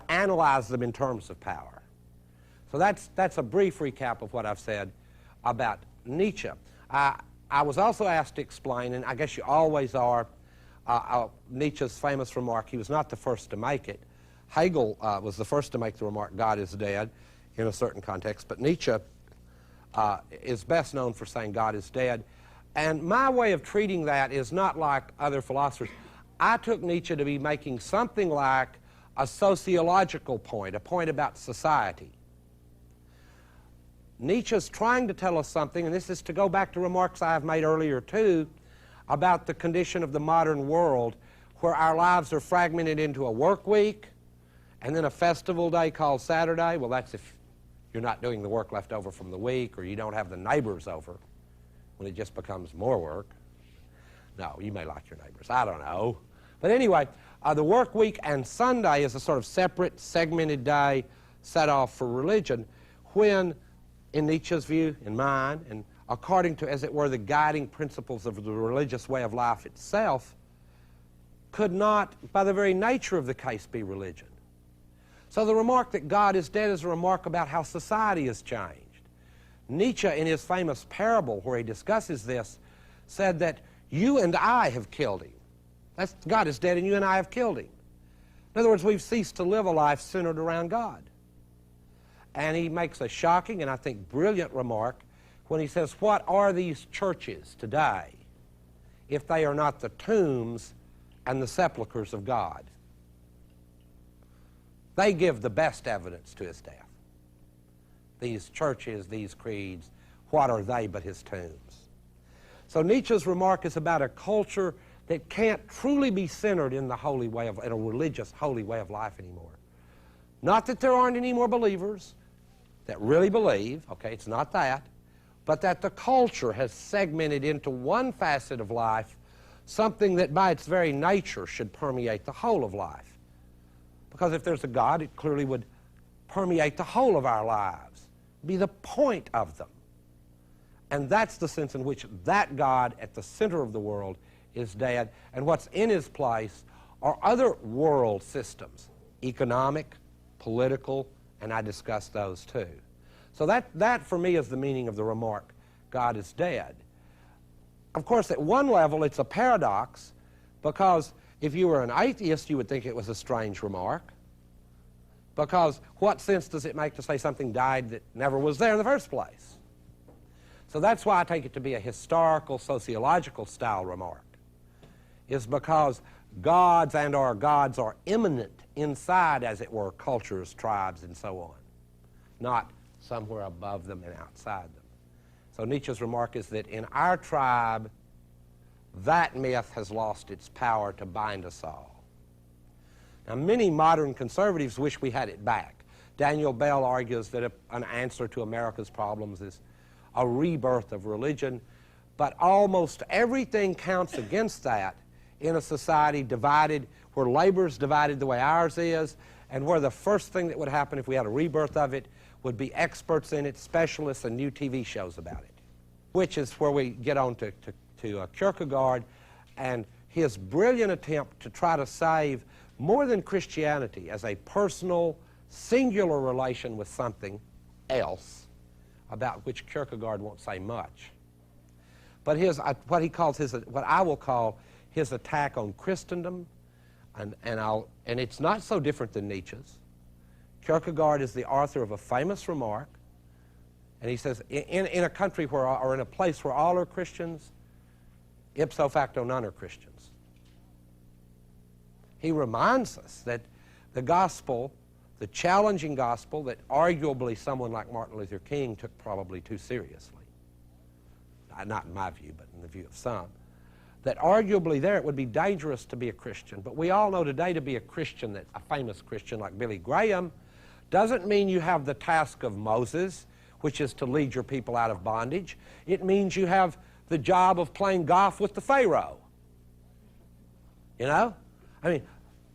analyze them in terms of power. So that's a brief recap of what I've said about Nietzsche. I was also asked to explain, and I guess you always are, Nietzsche's famous remark. He was not the first to make it. Hegel was the first to make the remark, God is dead, in a certain context, but Nietzsche is best known for saying God is dead. And my way of treating that is not like other philosophers. I took Nietzsche to be making something like a sociological point, a point about society. Nietzsche's trying to tell us something, and this is to go back to remarks I have made earlier too, about the condition of the modern world, where our lives are fragmented into a work week and then a festival day called Saturday. Well, that's if you're not doing the work left over from the week, or you don't have the neighbors over, when it just becomes more work. No, you may like your neighbors. I don't know. But anyway, the work week and Sunday is a sort of separate, segmented day set off for religion, when, in Nietzsche's view, in mine, and according to, as it were, the guiding principles of the religious way of life itself, could not, by the very nature of the case, be religion. So the remark that God is dead is a remark about how society has changed. Nietzsche, in his famous parable where he discusses this, said that you and I have killed him. God is dead and you and I have killed him. In other words, we've ceased to live a life centered around God. And he makes a shocking and I think brilliant remark when he says, what are these churches today if they are not the tombs and the sepulchres of God? They give the best evidence to his death. These churches, these creeds, what are they but his tombs? So Nietzsche's remark is about a culture that can't truly be centered in the holy way of, in a religious, holy way of life anymore. Not that there aren't any more believers that really believe, okay, it's not that, but that the culture has segmented into one facet of life, something that by its very nature should permeate the whole of life. Because if there's a God, it clearly would permeate the whole of our lives, be the point of them. And that's the sense in which that God at the center of the world is dead, and what's in his place are other world systems, economic, political, and I discussed those too. So that for me is the meaning of the remark, God is dead. Of course, at one level, it's a paradox, because if you were an atheist, you would think it was a strange remark, because what sense does it make to say something died that never was there in the first place? So that's why I take it to be a historical, sociological style remark, is because gods and our gods are immanent inside, as it were, cultures, tribes, and so on, not somewhere above them and outside them. So Nietzsche's remark is that in our tribe, that myth has lost its power to bind us all. Now, many modern conservatives wish we had it back. Daniel Bell argues that an answer to America's problems is a rebirth of religion, but almost everything counts against that in a society divided, where labor is divided the way ours is, and where the first thing that would happen if we had a rebirth of it would be experts in it, specialists, and new TV shows about it, which is where we get on to Kierkegaard and his brilliant attempt to try to save more than Christianity as a personal, singular relation with something else, about which Kierkegaard won't say much. But what he calls what I will call his attack on Christendom, and it's not so different than Nietzsche's. Kierkegaard is the author of a famous remark, and he says, in a country where, or in a place where all are Christians, ipso facto none are Christians. He reminds us that the gospel, the challenging gospel that arguably someone like Martin Luther King took probably too seriously, not in my view, but in the view of some, that arguably there it would be dangerous to be a Christian. But we all know today to be a Christian, that a famous Christian like Billy Graham, doesn't mean you have the task of Moses, which is to lead your people out of bondage. It means you have the job of playing golf with the Pharaoh. You know? I mean,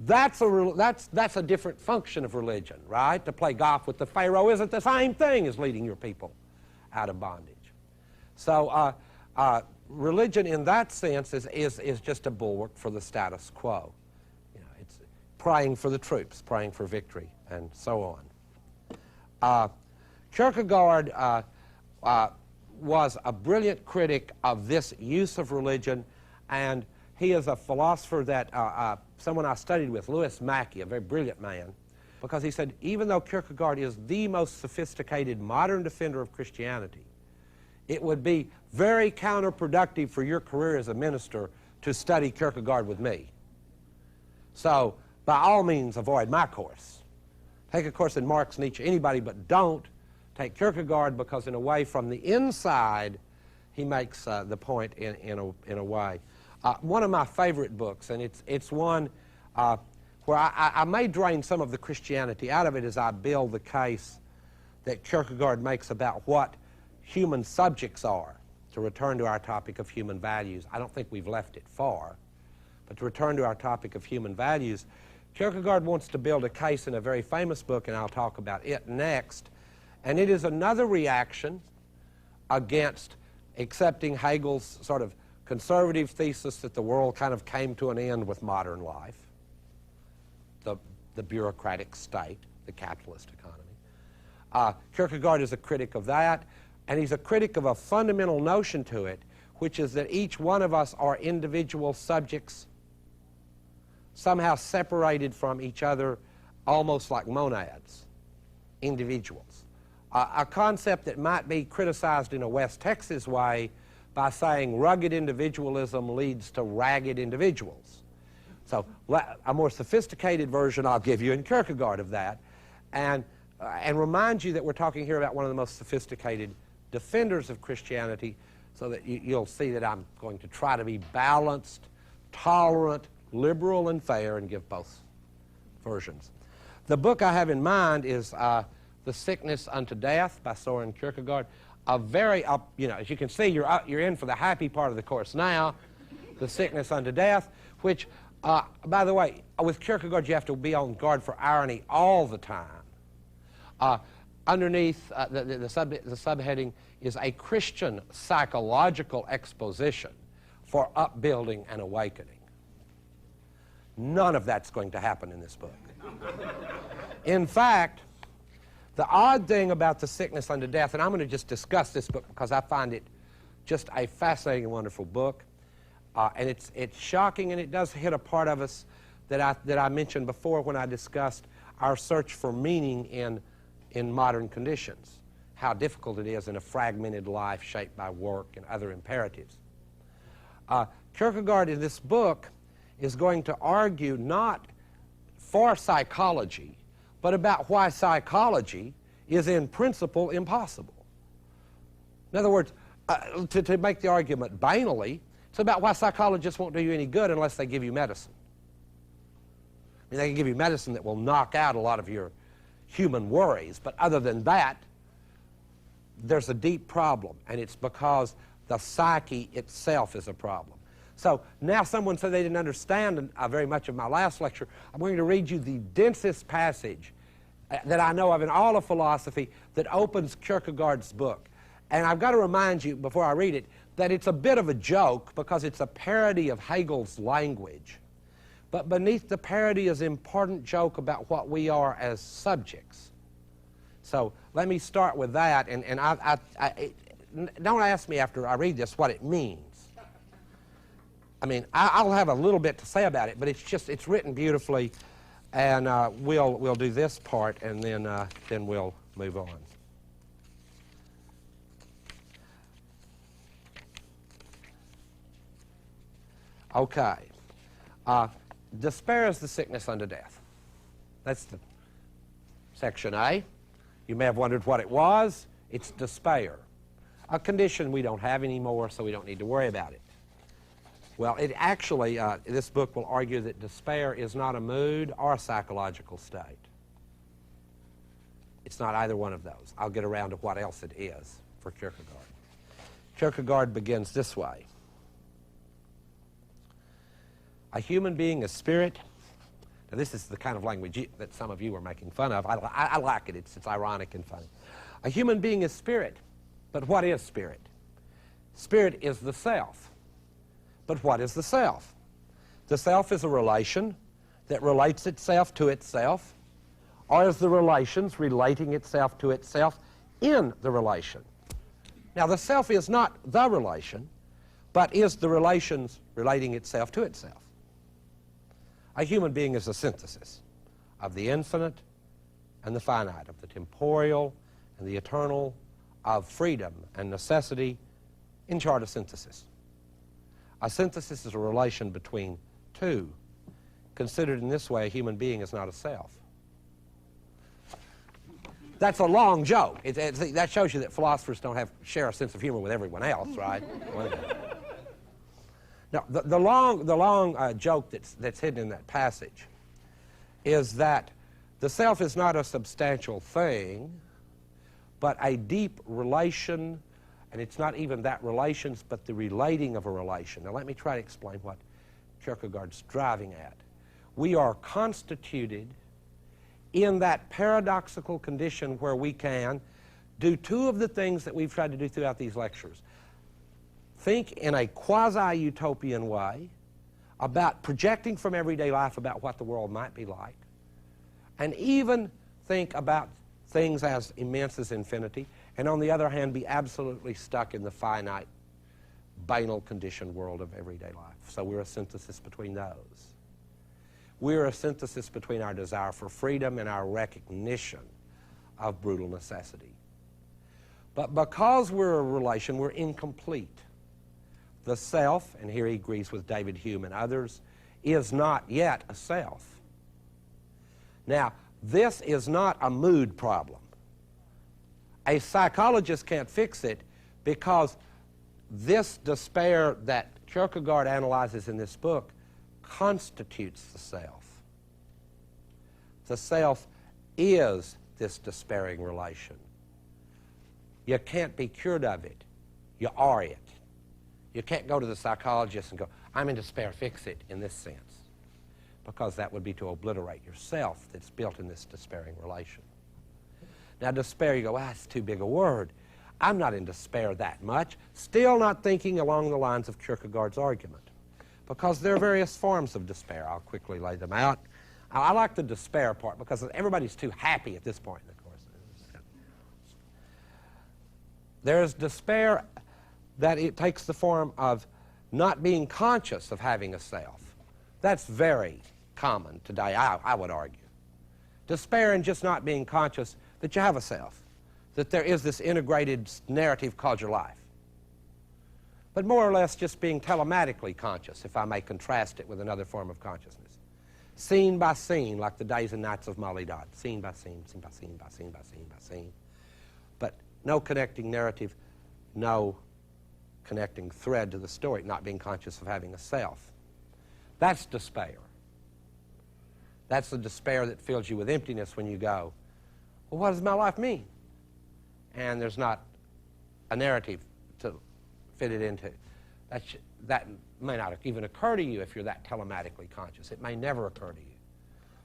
that's a different function of religion, right? To play golf with the Pharaoh isn't the same thing as leading your people out of bondage. So religion in that sense is just a bulwark for the status quo. You know, it's praying for the troops, praying for victory, and so on. Kierkegaard was a brilliant critic of this use of religion, and he is a philosopher that someone I studied with, Louis Mackey, a very brilliant man, because he said even though Kierkegaard is the most sophisticated modern defender of Christianity, it would be very counterproductive for your career as a minister to study Kierkegaard with me. So by all means avoid my course. Take a course in Marx, Nietzsche, anybody, but don't take Kierkegaard, because in a way from the inside he makes the point in a way. One of my favorite books, and it's one where I may drain some of the Christianity out of it as I build the case that Kierkegaard makes about what human subjects are, to return to our topic of human values. I don't think we've left it far, but to return to our topic of human values, Kierkegaard wants to build a case in a very famous book, and I'll talk about it next, and it is another reaction against accepting Hegel's sort of conservative thesis that the world kind of came to an end with modern life, the bureaucratic state, the capitalist economy. Kierkegaard is a critic of that, and he's a critic of a fundamental notion to it, which is that each one of us are individual subjects, somehow separated from each other, almost like monads, individuals. A concept that might be criticized in a West Texas way by saying rugged individualism leads to ragged individuals. So a more sophisticated version I'll give you in Kierkegaard of that, and remind you that we're talking here about one of the most sophisticated defenders of Christianity, so that you'll see that I'm going to try to be balanced, tolerant, liberal, and fair, and give both versions. The book I have in mind is The Sickness Unto Death by Soren Kierkegaard. A very, you know, as you can see, you're in for the happy part of the course now, The Sickness Unto Death, which, by the way, with Kierkegaard you have to be on guard for irony all the time. Underneath the subheading is a Christian psychological exposition for upbuilding and awakening. None of that's going to happen in this book. In fact, the odd thing about The Sickness Unto Death, and I'm going to just discuss this book because I find it just a fascinating and wonderful book, and it's shocking, and it does hit a part of us that I mentioned before when I discussed our search for meaning in modern conditions, how difficult it is in a fragmented life shaped by work and other imperatives. Kierkegaard in this book is going to argue not for psychology, but about why psychology is in principle impossible. In other words, to make the argument banally, it's about why psychologists won't do you any good unless they give you medicine. I mean, they can give you medicine that will knock out a lot of your human worries, but other than that, there's a deep problem, and it's because the psyche itself is a problem. So now someone said they didn't understand very much of my last lecture. I'm going to read you the densest passage that I know of in all of philosophy that opens Kierkegaard's book. And I've got to remind you before I read it that it's a bit of a joke because it's a parody of Hegel's language. But beneath the parody is an important joke about what we are as subjects. So let me start with that, and don't ask me after I read this what it means. I mean, I'll have a little bit to say about it, but it's written beautifully, and we'll do this part, and then we'll move on. Okay. Despair is the sickness unto death. That's the section A. You may have wondered what it was. It's despair, a condition we don't have anymore, so we don't need to worry about it. Well, it actually, this book will argue that despair is not a mood or a psychological state. It's not either one of those. I'll get around to what else it is for Kierkegaard. Kierkegaard begins this way. A human being is spirit. Now, this is the kind of language that some of you are making fun of. I like it. It's ironic and funny. A human being is spirit. But what is spirit? Spirit is the self. But what is the self? The self is a relation that relates itself to itself, or is the relations relating itself to itself in the relation. Now, the self is not the relation, but is the relations relating itself to itself. A human being is a synthesis of the infinite and the finite, of the temporal and the eternal, of freedom and necessity, in short, a synthesis. A synthesis is a relation between two. Considered in this way, a human being is not a self. That's a long joke. That shows you that philosophers don't share a sense of humor with everyone else, right? Now, the long joke that's hidden in that passage is that the self is not a substantial thing, but a deep relation, and it's not even that relations, but the relating of a relation. Now, let me try to explain what Kierkegaard's driving at. We are constituted in that paradoxical condition where we can do two of the things that we've tried to do throughout these lectures. Think in a quasi-utopian way about projecting from everyday life about what the world might be like, and even think about things as immense as infinity, and on the other hand be absolutely stuck in the finite, banal conditioned world of everyday life. So we're a synthesis between those. We're a synthesis between our desire for freedom and our recognition of brutal necessity. But because we're a relation, we're incomplete. The self, and here he agrees with David Hume and others, is not yet a self. Now, this is not a mood problem. A psychologist can't fix it because this despair that Kierkegaard analyzes in this book constitutes the self. The self is this despairing relation. You can't be cured of it. You are it. You can't go to the psychologist and go, I'm in despair, fix it, in this sense, because that would be to obliterate yourself that's built in this despairing relation. Now, despair, you go, that's too big a word. I'm not in despair that much. Still not thinking along the lines of Kierkegaard's argument, because there are various forms of despair. I'll quickly lay them out. I like the despair part because everybody's too happy at this point in the course. There's despair that it takes the form of not being conscious of having a self. That's very common today, I would argue. Despair in just not being conscious that you have a self, that there is this integrated narrative called your life. But more or less just being telematically conscious, if I may contrast it with another form of consciousness. Scene by scene, like the days and nights of Molly Dodd. Scene by scene, scene by scene, by scene, by scene, by scene. But no connecting narrative, no connecting thread to the story, not being conscious of having a self. That's despair. That's the despair that fills you with emptiness when you go, well, what does my life mean? And there's not a narrative to fit it into. That may not even occur to you if you're that telematically conscious. It may never occur to you.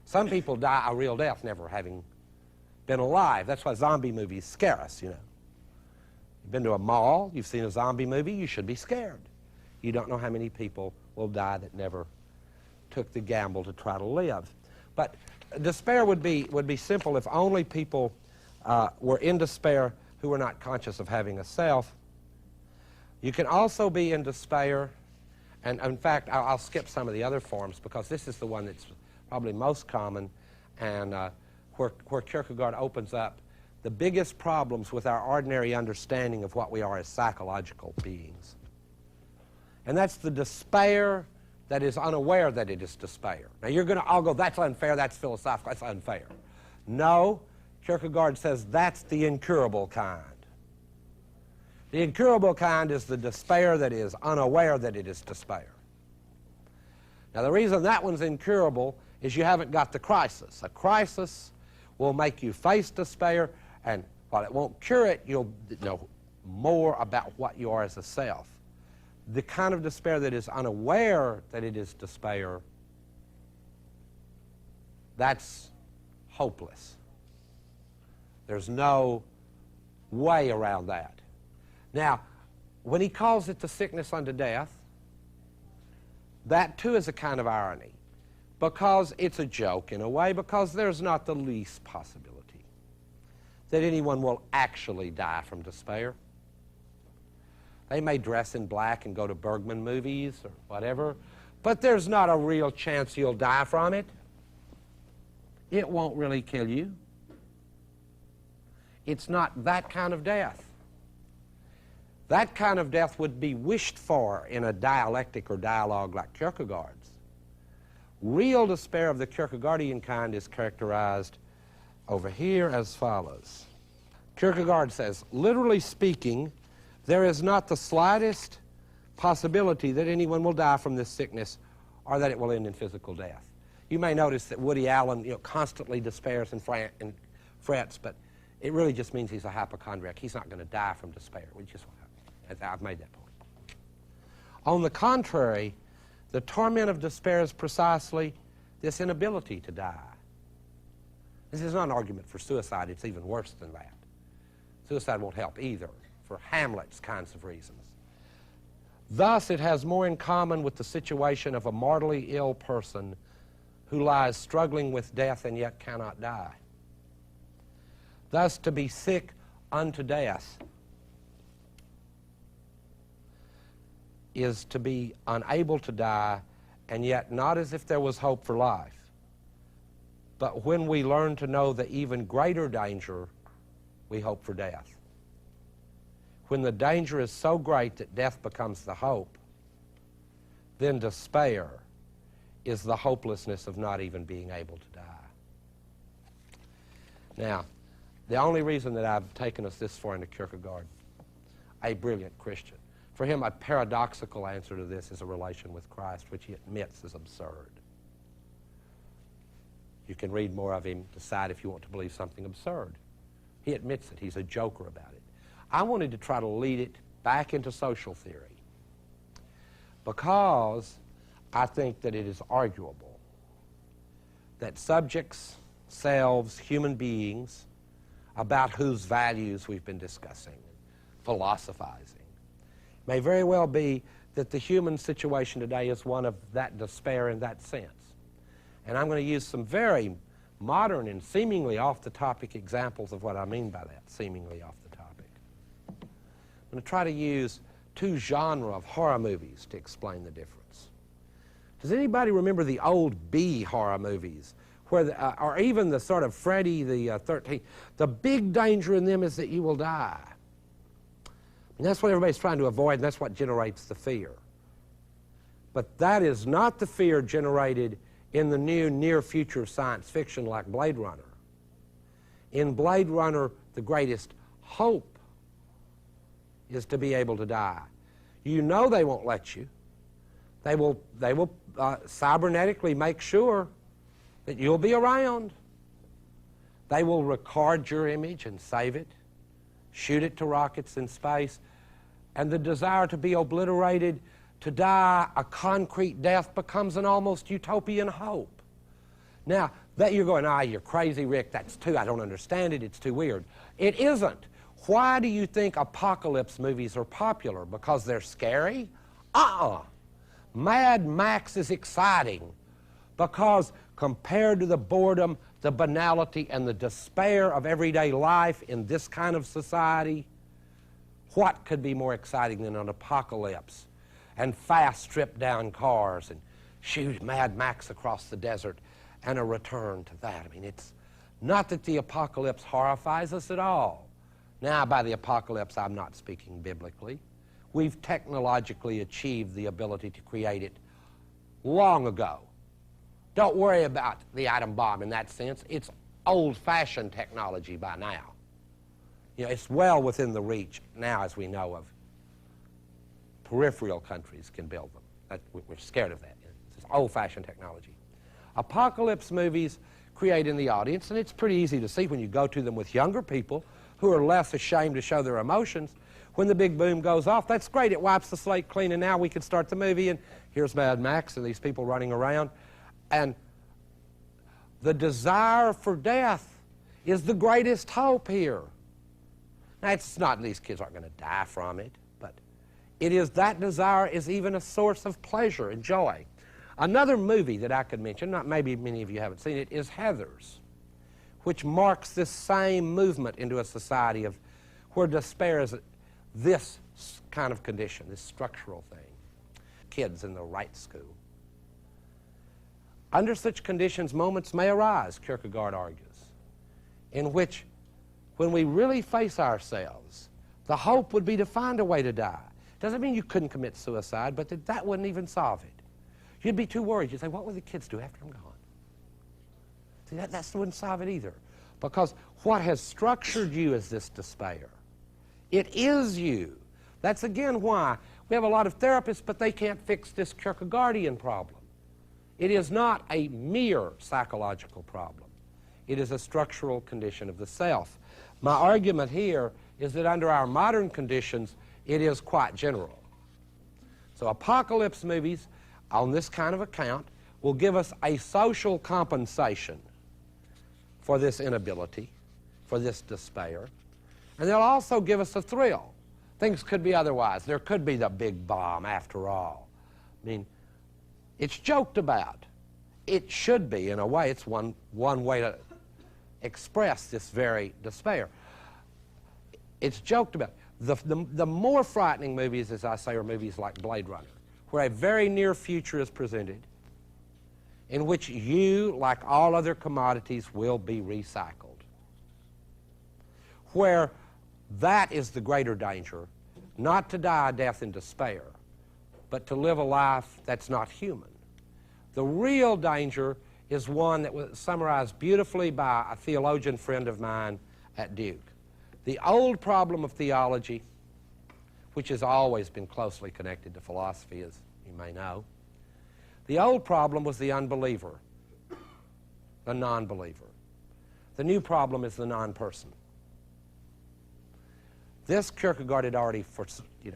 Some people die a real death never having been alive. That's why zombie movies scare us, you know. You've been to a mall, you've seen a zombie movie, you should be scared. You don't know how many people will die that never took the gamble to try to live. But despair would be simple if only people were in despair who were not conscious of having a self. You can also be in despair, and in fact, I'll skip some of the other forms because this is the one that's probably most common and where Kierkegaard opens up the biggest problems with our ordinary understanding of what we are as psychological beings. And that's the despair that is unaware that it is despair. Now you're going to all go, that's unfair, that's philosophical, that's unfair. No, Kierkegaard says that's the incurable kind. The incurable kind is the despair that is unaware that it is despair. Now, the reason that one's incurable is you haven't got the crisis. A crisis will make you face despair, and while it won't cure it, you'll know more about what you are as a self. The kind of despair that is unaware that it is despair, that's hopeless. There's no way around that. Now, when he calls it the sickness unto death, that too is a kind of irony, because it's a joke in a way, because there's not the least possibility that anyone will actually die from despair. They may dress in black and go to Bergman movies or whatever, but there's not a real chance you'll die from it. It won't really kill you. It's not that kind of death. That kind of death would be wished for in a dialectic or dialogue like Kierkegaard's. Real despair of the Kierkegaardian kind is characterized over here as follows. Kierkegaard says, literally speaking, there is not the slightest possibility that anyone will die from this sickness or that it will end in physical death. You may notice that Woody Allen constantly despairs and frets, but it really just means he's a hypochondriac. He's not going to die from despair. I've made that point. On the contrary, the torment of despair is precisely this inability to die. This is not an argument for suicide. It's even worse than that. Suicide won't help either, for Hamlet's kinds of reasons. Thus, it has more in common with the situation of a mortally ill person who lies struggling with death and yet cannot die. Thus, to be sick unto death is to be unable to die, and yet not as if there was hope for life. But when we learn to know the even greater danger, we hope for death. When the danger is so great that death becomes the hope, then despair is the hopelessness of not even being able to die. Now, the only reason that I've taken us this far into Kierkegaard, a brilliant Christian, for him a paradoxical answer to this is a relation with Christ, which he admits is absurd. You can read more of him, decide if you want to believe something absurd. He admits it. He's a joker about it. I wanted to try to lead it back into social theory because I think that it is arguable that subjects, selves, human beings, about whose values we've been discussing, philosophizing, may very well be that the human situation today is one of that despair in that sense. And I'm going to use some very modern and seemingly off-the-topic examples of what I mean by that, seemingly off-the-topic. I'm going to try to use two genres of horror movies to explain the difference. Does anybody remember the old B horror movies, where or even the sort of Freddy the 13th? The big danger in them is that you will die. And that's what everybody's trying to avoid, and that's what generates the fear. But that is not the fear generated in the new near future science fiction like Blade Runner. In Blade Runner, the greatest hope is to be able to die. You know they won't let you. They will cybernetically make sure that you'll be around. They will record your image and save it, shoot it to rockets in space, and the desire to be obliterated, to die a concrete death, becomes an almost utopian hope. Now, that you're going, you're crazy, Rick, that's I don't understand it, it's too weird. It isn't. Why do you think apocalypse movies are popular? Because they're scary? Mad Max is exciting because compared to the boredom, the banality, and the despair of everyday life in this kind of society, what could be more exciting than an apocalypse and fast stripped-down cars and shoot Mad Max across the desert and a return to that? I mean, it's not that the apocalypse horrifies us at all. Now, by the apocalypse, I'm not speaking biblically. We've technologically achieved the ability to create it long ago. Don't worry about the atom bomb in that sense. It's old-fashioned technology by now. It's well within the reach now, as we know, of peripheral countries can build them. We're scared of that. It's old-fashioned technology. Apocalypse movies create in the audience, and it's pretty easy to see when you go to them with younger people who are less ashamed to show their emotions. When the big boom goes off, that's great. It wipes the slate clean, and now we can start the movie, and here's Mad Max and these people running around. And the desire for death is the greatest hope here. Now, it's not these kids aren't going to die from it, but it is that desire is even a source of pleasure and joy. Another movie that I could mention, not maybe many of you haven't seen it, is Heathers, which marks this same movement into a society of where despair is this kind of condition, this structural thing. Kids in the right school. Under such conditions, moments may arise, Kierkegaard argues, in which, when we really face ourselves, the hope would be to find a way to die. Doesn't mean you couldn't commit suicide, but that wouldn't even solve it. You'd be too worried. You'd say, what will the kids do after I'm gone? See, that wouldn't solve it either. Because what has structured you is this despair. It is you. That's again why we have a lot of therapists, but they can't fix this Kierkegaardian problem. It is not a mere psychological problem. It is a structural condition of the self. My argument here is that under our modern conditions, it is quite general. So apocalypse movies, on this kind of account, will give us a social compensation for this inability, for this despair, and they'll also give us a thrill. Things could be otherwise. There could be the big bomb after all. I mean, it's joked about. It should be, in a way. It's one way to express this very despair. It's joked about. The more frightening movies, as I say, are movies like Blade Runner, where a very near future is presented, in which you, like all other commodities, will be recycled. Where that is the greater danger, not to die a death in despair, but to live a life that's not human. The real danger is one that was summarized beautifully by a theologian friend of mine at Duke. The old problem of theology, which has always been closely connected to philosophy, as you may know, the old problem was the unbeliever, the non-believer. The new problem is the non-person. This Kierkegaard had already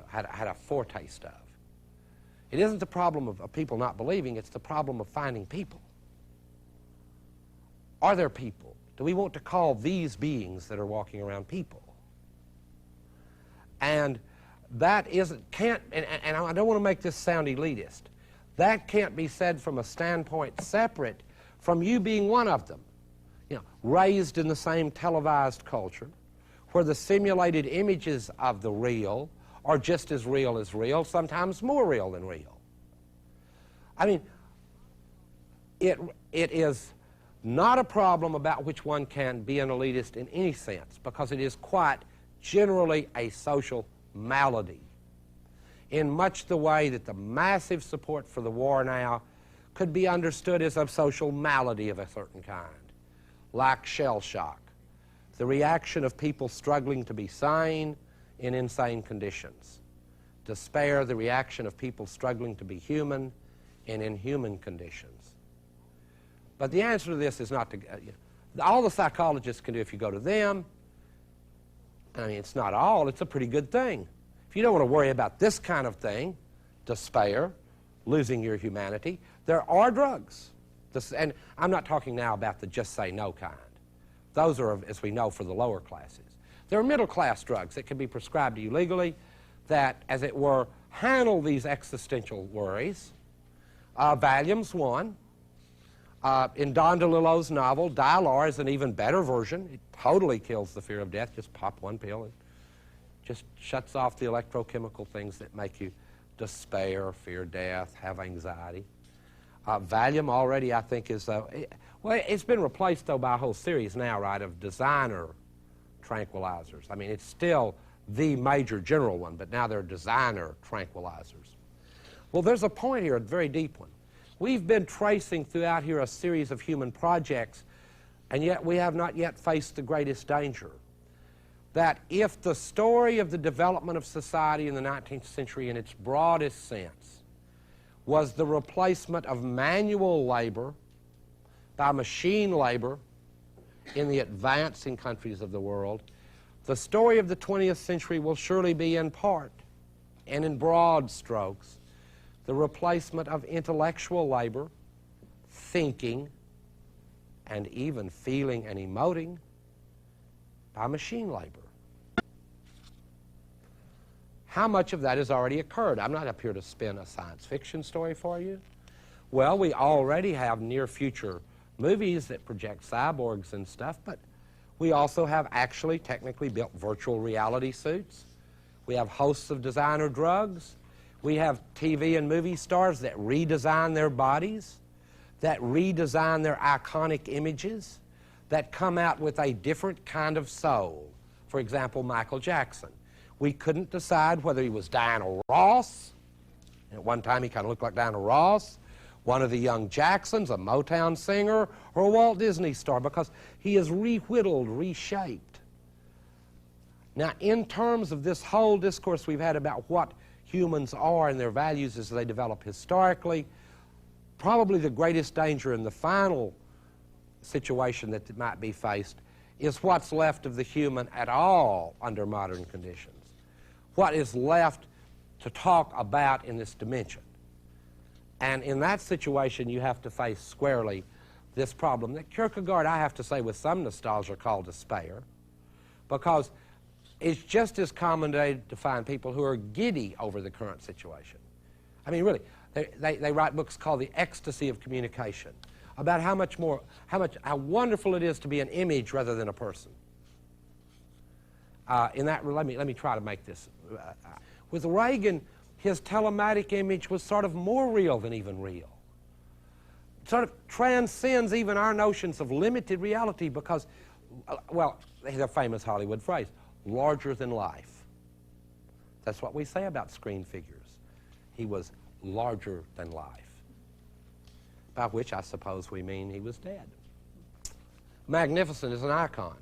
had a foretaste of. It isn't the problem of people not believing, it's the problem of finding people. Are there people? Do we want to call these beings that are walking around people? And that can't, and I don't want to make this sound elitist, that can't be said from a standpoint separate from you being one of them. You know, raised in the same televised culture, where the simulated images of the real are just as real, sometimes more real than real. I mean, it is not a problem about which one can be an elitist in any sense, because it is quite generally a social malady, in much the way that the massive support for the war now could be understood as a social malady of a certain kind, like shell shock, the reaction of people struggling to be sane in insane conditions. Despair, the reaction of people struggling to be human in inhuman conditions. But the answer to this is not to, all the psychologists can do if you go to them, I mean, it's not all, it's a pretty good thing. If you don't want to worry about this kind of thing, despair, losing your humanity, there are drugs. And I'm not talking now about the just say no kind. Those are, as we know, for the lower classes. There are middle-class drugs that can be prescribed to you legally that, as it were, handle these existential worries. Valium's one. In Don DeLillo's novel, Dialar is an even better version. It totally kills the fear of death. Just pop one pill and just shuts off the electrochemical things that make you despair, fear death, have anxiety. Valium already, I think, is, well, it's been replaced, though, by a whole series now, right, of designer tranquilizers. I mean, it's still the major general one, but now they're designer tranquilizers. Well, there's a point here, a very deep one. We've been tracing throughout here a series of human projects, and yet we have not yet faced the greatest danger. That if the story of the development of society in the 19th century in its broadest sense was the replacement of manual labor by machine labor in the advancing countries of the world, the story of the 20th century will surely be in part and in broad strokes the replacement of intellectual labor, thinking, and even feeling and emoting by machine labor. How much of that has already occurred? I'm not up here to spin a science fiction story for you. Well, we already have near-future movies that project cyborgs and stuff, but we also have actually technically built virtual reality suits. We have hosts of designer drugs. We have TV and movie stars that redesign their bodies, that redesign their iconic images, that come out with a different kind of soul. For example, Michael Jackson. We couldn't decide whether he was Diana Ross. At one time he kind of looked like Diana Ross, one of the young Jacksons, a Motown singer, or a Walt Disney star, because he is re-whittled, reshaped. Now, in terms of this whole discourse we've had about what humans are and their values as they develop historically, probably the greatest danger in the final situation that might be faced is what's left of the human at all under modern conditions. What is left to talk about in this dimension. And in that situation, you have to face squarely this problem that Kierkegaard, I have to say with some nostalgia, called despair, because it's just as common today to find people who are giddy over the current situation. I mean, really, they write books called The Ecstasy of Communication, about how wonderful it is to be an image rather than a person. Let me try to make this. With Reagan, his telematic image was sort of more real than even real. It sort of transcends even our notions of limited reality because, well, the famous Hollywood phrase, larger than life. That's what we say about screen figures. He was larger than life, by which I suppose we mean he was dead. Magnificent is an icon,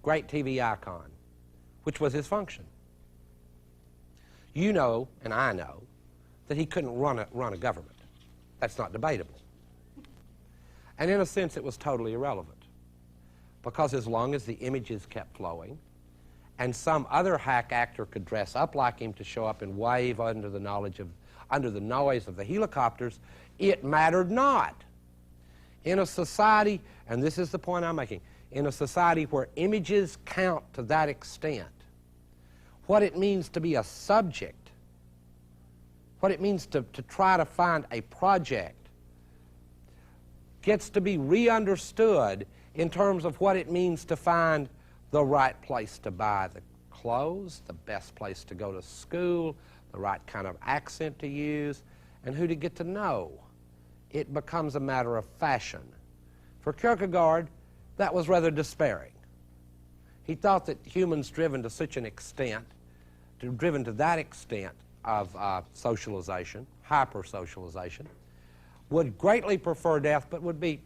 great TV icon, which was his function. You know, and I know, that he couldn't run a government. That's not debatable. And in a sense, it was totally irrelevant, because as long as the images kept flowing, and some other hack actor could dress up like him to show up and wave under the noise of the helicopters, it mattered not. In a society, and this is the point I'm making, in a society where images count to that extent, what it means to be a subject, what it means to try to find a project, gets to be re-understood in terms of what it means to find the right place to buy the clothes, the best place to go to school, the right kind of accent to use, and who to get to know. It becomes a matter of fashion. For Kierkegaard, that was rather despairing. He thought that humans driven to such an extent, driven to that extent of socialization, hyper-socialization, would greatly prefer death, but would be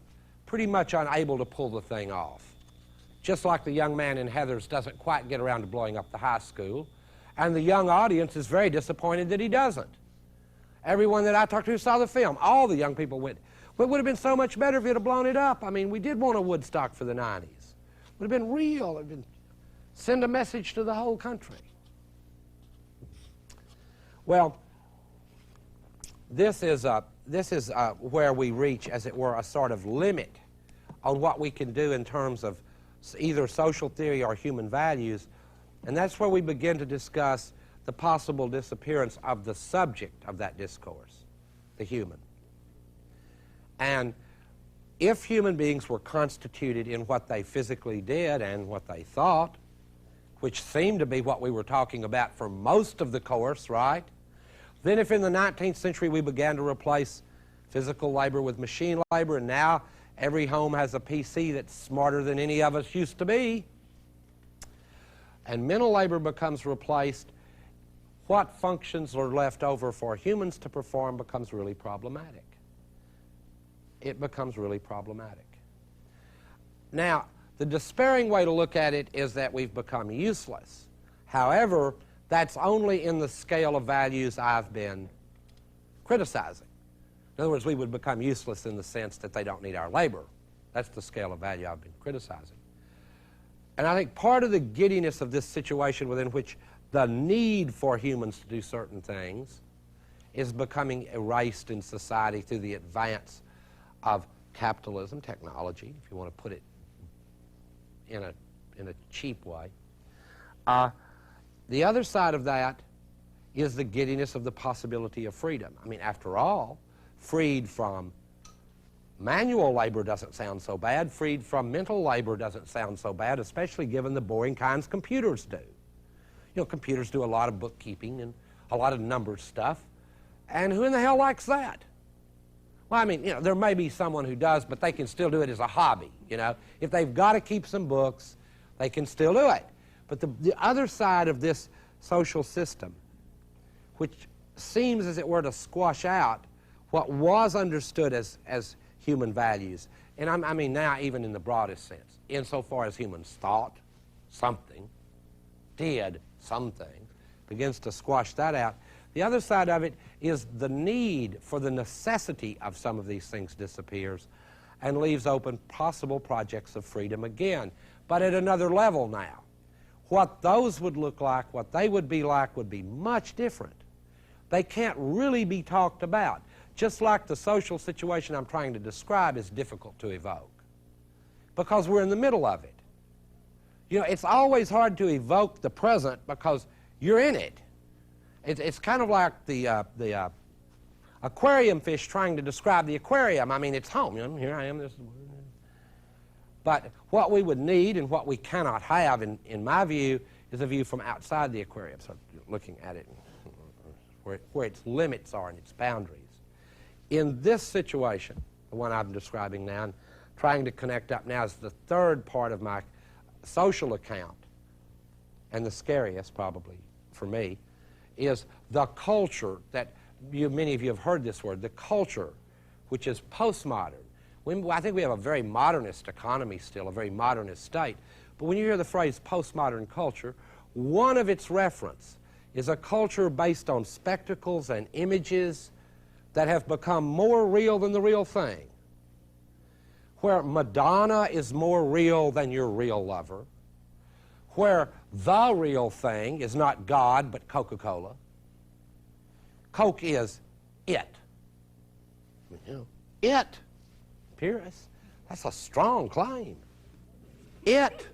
pretty much unable to pull the thing off. Just like the young man in Heathers doesn't quite get around to blowing up the high school, and the young audience is very disappointed that he doesn't. Everyone that I talked to who saw the film, all the young people went, well, it would have been so much better if he'd have blown it up. I mean, we did want a Woodstock for the 90s. It would have been real. It would have been, send a message to the whole country. Well, this is where we reach, as it were, a sort of limit on what we can do in terms of either social theory or human values, and that's where we begin to discuss the possible disappearance of the subject of that discourse, the human. And if human beings were constituted in what they physically did and what they thought, which seemed to be what we were talking about for most of the course, right? Then if in the 19th century we began to replace physical labor with machine labor, and now every home has a PC that's smarter than any of us used to be, and mental labor becomes replaced, what functions are left over for humans to perform becomes really problematic. It becomes really problematic. Now, the despairing way to look at it is that we've become useless. However, that's only in the scale of values I've been criticizing. In other words, we would become useless in the sense that they don't need our labor. That's the scale of value I've been criticizing. And I think part of the giddiness of this situation within which the need for humans to do certain things is becoming erased in society through the advance of capitalism, technology, if you want to put it in a cheap way. The other side of that is the giddiness of the possibility of freedom. I mean, after all, freed from manual labor doesn't sound so bad. Freed from mental labor doesn't sound so bad, especially given the boring kinds computers do. You know, computers do a lot of bookkeeping and a lot of number stuff. And who in the hell likes that? Well, I mean, you know, there may be someone who does, but they can still do it as a hobby, you know. If they've got to keep some books, they can still do it. But the other side of this social system, which seems, as it were, to squash out what was understood as human values, and I mean now even in the broadest sense, insofar as humans thought something, did something, begins to squash that out. The other side of it is the need for the necessity of some of these things disappears and leaves open possible projects of freedom again, but at another level now. What those would look like, what they would be like, would be much different. They can't really be talked about. Just like the social situation I'm trying to describe is difficult to evoke because we're in the middle of it. You know, it's always hard to evoke the present because you're in it. It's kind of like the aquarium fish trying to describe the aquarium. I mean, it's home. You know, here I am. This is... But what we would need and what we cannot have, in my view, is a view from outside the aquarium, so looking at it where its limits are and its boundaries. In this situation, the one I'm describing now, and trying to connect up now is the third part of my social account, and the scariest probably for me, is the culture that many of you have heard this word, the culture, which is postmodern. I think we have a very modernist economy still, a very modernist state, but when you hear the phrase postmodern culture, one of its reference is a culture based on spectacles and images that have become more real than the real thing, where Madonna is more real than your real lover, where the real thing is not God but Coca-Cola. Coke is it. You know, it. Pierce, that's a strong claim. It.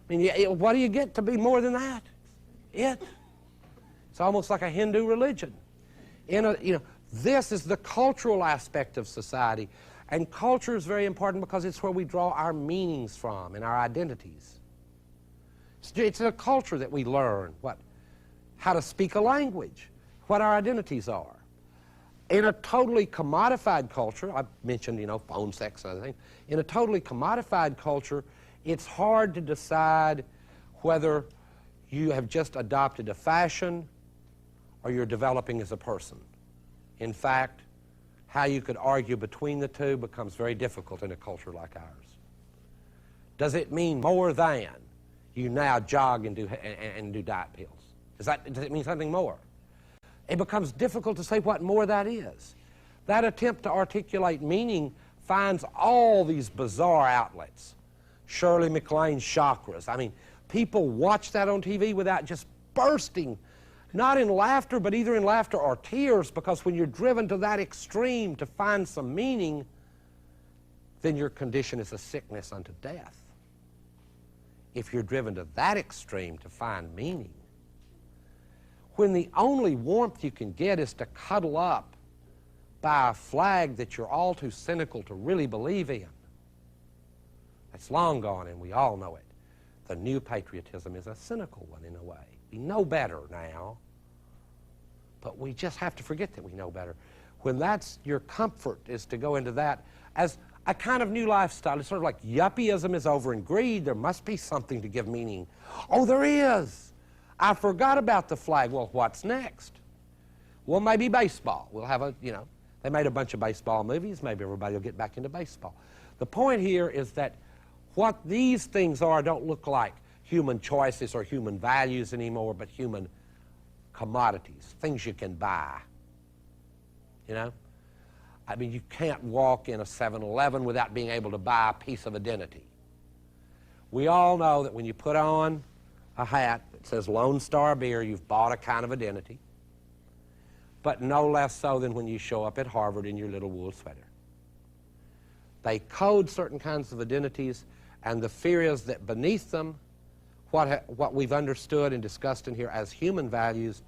I mean, what do you get to be more than that? It. It's almost like a Hindu religion. You know, this is the cultural aspect of society, and culture is very important because it's where we draw our meanings from and our identities. It's in a culture that we learn how to speak a language, what our identities are. In a totally commodified culture, I mentioned, you know, phone sex and other things. In a totally commodified culture, it's hard to decide whether you have just adopted a fashion or you're developing as a person. In fact, how you could argue between the two becomes very difficult in a culture like ours. Does it mean more than you now jog and do diet pills? Does it mean something more? It becomes difficult to say what more that is. That attempt to articulate meaning finds all these bizarre outlets. Shirley MacLaine's chakras. I mean, people watch that on TV without just bursting, not in laughter, but either in laughter or tears, because when you're driven to that extreme to find some meaning, then your condition is a sickness unto death. If you're driven to that extreme to find meaning, when the only warmth you can get is to cuddle up by a flag that you're all too cynical to really believe in, that's long gone and we all know it. The new patriotism is a cynical one in a way. We know better now, but we just have to forget that we know better. When that's your comfort is to go into that as a kind of new lifestyle. It's sort of like yuppieism is over in greed. There must be something to give meaning. Oh, there is. I forgot about the flag. Well, what's next? Well, maybe baseball. We'll have they made a bunch of baseball movies. Maybe everybody will get back into baseball. The point here is that what these things are don't look like human choices or human values anymore, but human commodities, things you can buy. you know? I mean, you can't walk in a 7-Eleven without being able to buy a piece of identity. We all know that when you put on a hat that says Lone Star Beer, you've bought a kind of identity, but no less so than when you show up at Harvard in your little wool sweater. They code certain kinds of identities, and the fear is that beneath them, what we've understood and discussed in here as human values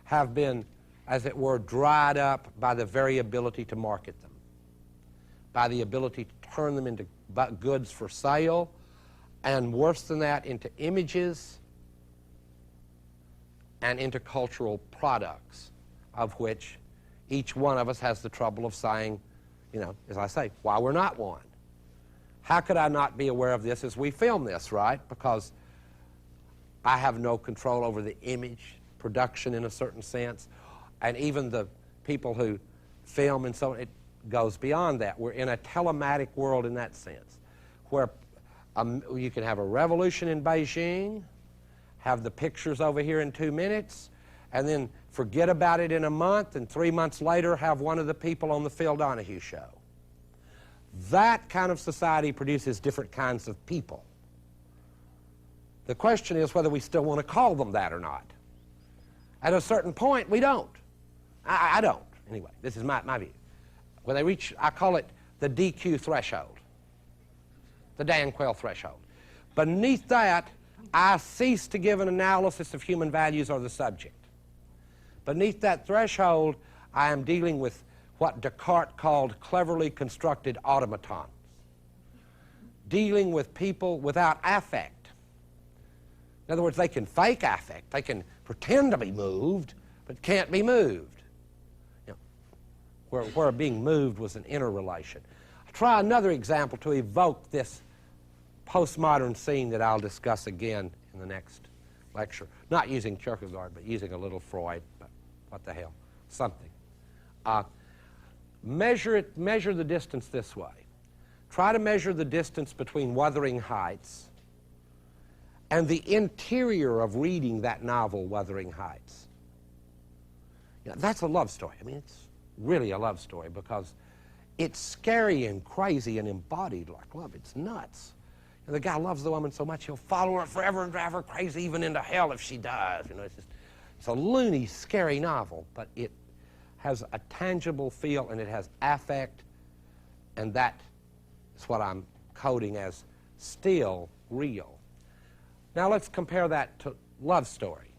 have been, as it were, dried up by the very ability to market them, by the ability to turn them into goods for sale, and worse than that, into images and into cultural products, of which each one of us has the trouble of saying, you know, as I say, why we're not one. How could I not be aware of this as we film this, right? Because I have no control over the image production in a certain sense, and even the people who film and so on, it goes beyond that. We're in a telematic world in that sense, where you can have a revolution in Beijing, have the pictures over here in 2 minutes, and then forget about it in a month, and 3 months later have one of the people on the Phil Donahue show. That kind of society produces different kinds of people. The question is whether we still want to call them that or not. At a certain point, we don't. I don't. Anyway, this is my view. When they reach, I call it the DQ threshold, the Dan Quayle threshold. Beneath that, I cease to give an analysis of human values or the subject. Beneath that threshold, I am dealing with what Descartes called cleverly constructed automatons, dealing with people without affect. In other words, they can fake affect. They can pretend to be moved, but can't be moved. You know, where being moved was an interrelation. I'll try another example to evoke this postmodern scene that I'll discuss again in the next lecture. Not using Kierkegaard, but using a little Freud. But what the hell? Something. Measure the distance this way. Try to measure the distance between Wuthering Heights and the interior of reading that novel, Wuthering Heights. You know, that's a love story. I mean, it's really a love story because it's scary and crazy and embodied like love. It's nuts. And the guy loves the woman so much he'll follow her forever and drive her crazy, even into hell if she does. You know, it's a loony, scary novel, but it has a tangible feel and it has affect, and that is what I'm coding as still real. Now let's compare that to love story.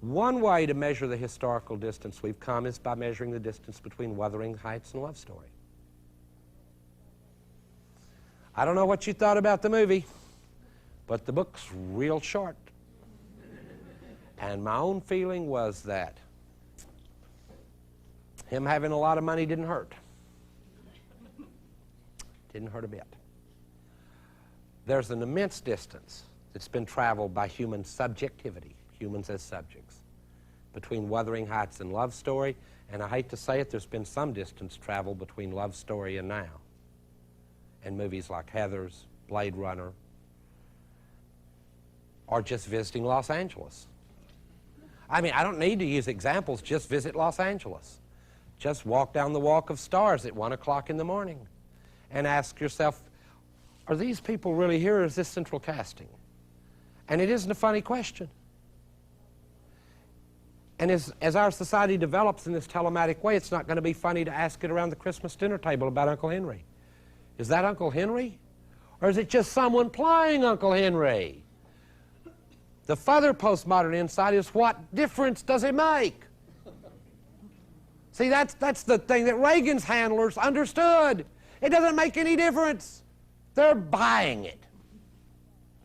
One way to measure the historical distance we've come is by measuring the distance between Wuthering Heights and love story. I don't know what you thought about the movie, but the book's real short. And my own feeling was that him having a lot of money didn't hurt. Didn't hurt a bit. There's an immense distance that's been traveled by human subjectivity, humans as subjects, between Wuthering Heights and love story, and I hate to say it, there's been some distance traveled between love story and now. And movies like Heathers, Blade Runner, or just visiting Los Angeles. I mean, I don't need to use examples, just visit Los Angeles. Just walk down the Walk of Stars at 1 o'clock in the morning and ask yourself, are these people really here, or is this central casting? And it isn't a funny question. And as our society develops in this telematic way, it's not going to be funny to ask it around the Christmas dinner table about Uncle Henry. Is that Uncle Henry? Or is it just someone playing Uncle Henry? The further postmodern insight is, what difference does it make? See, that's the thing that Reagan's handlers understood. It doesn't make any difference. They're buying it.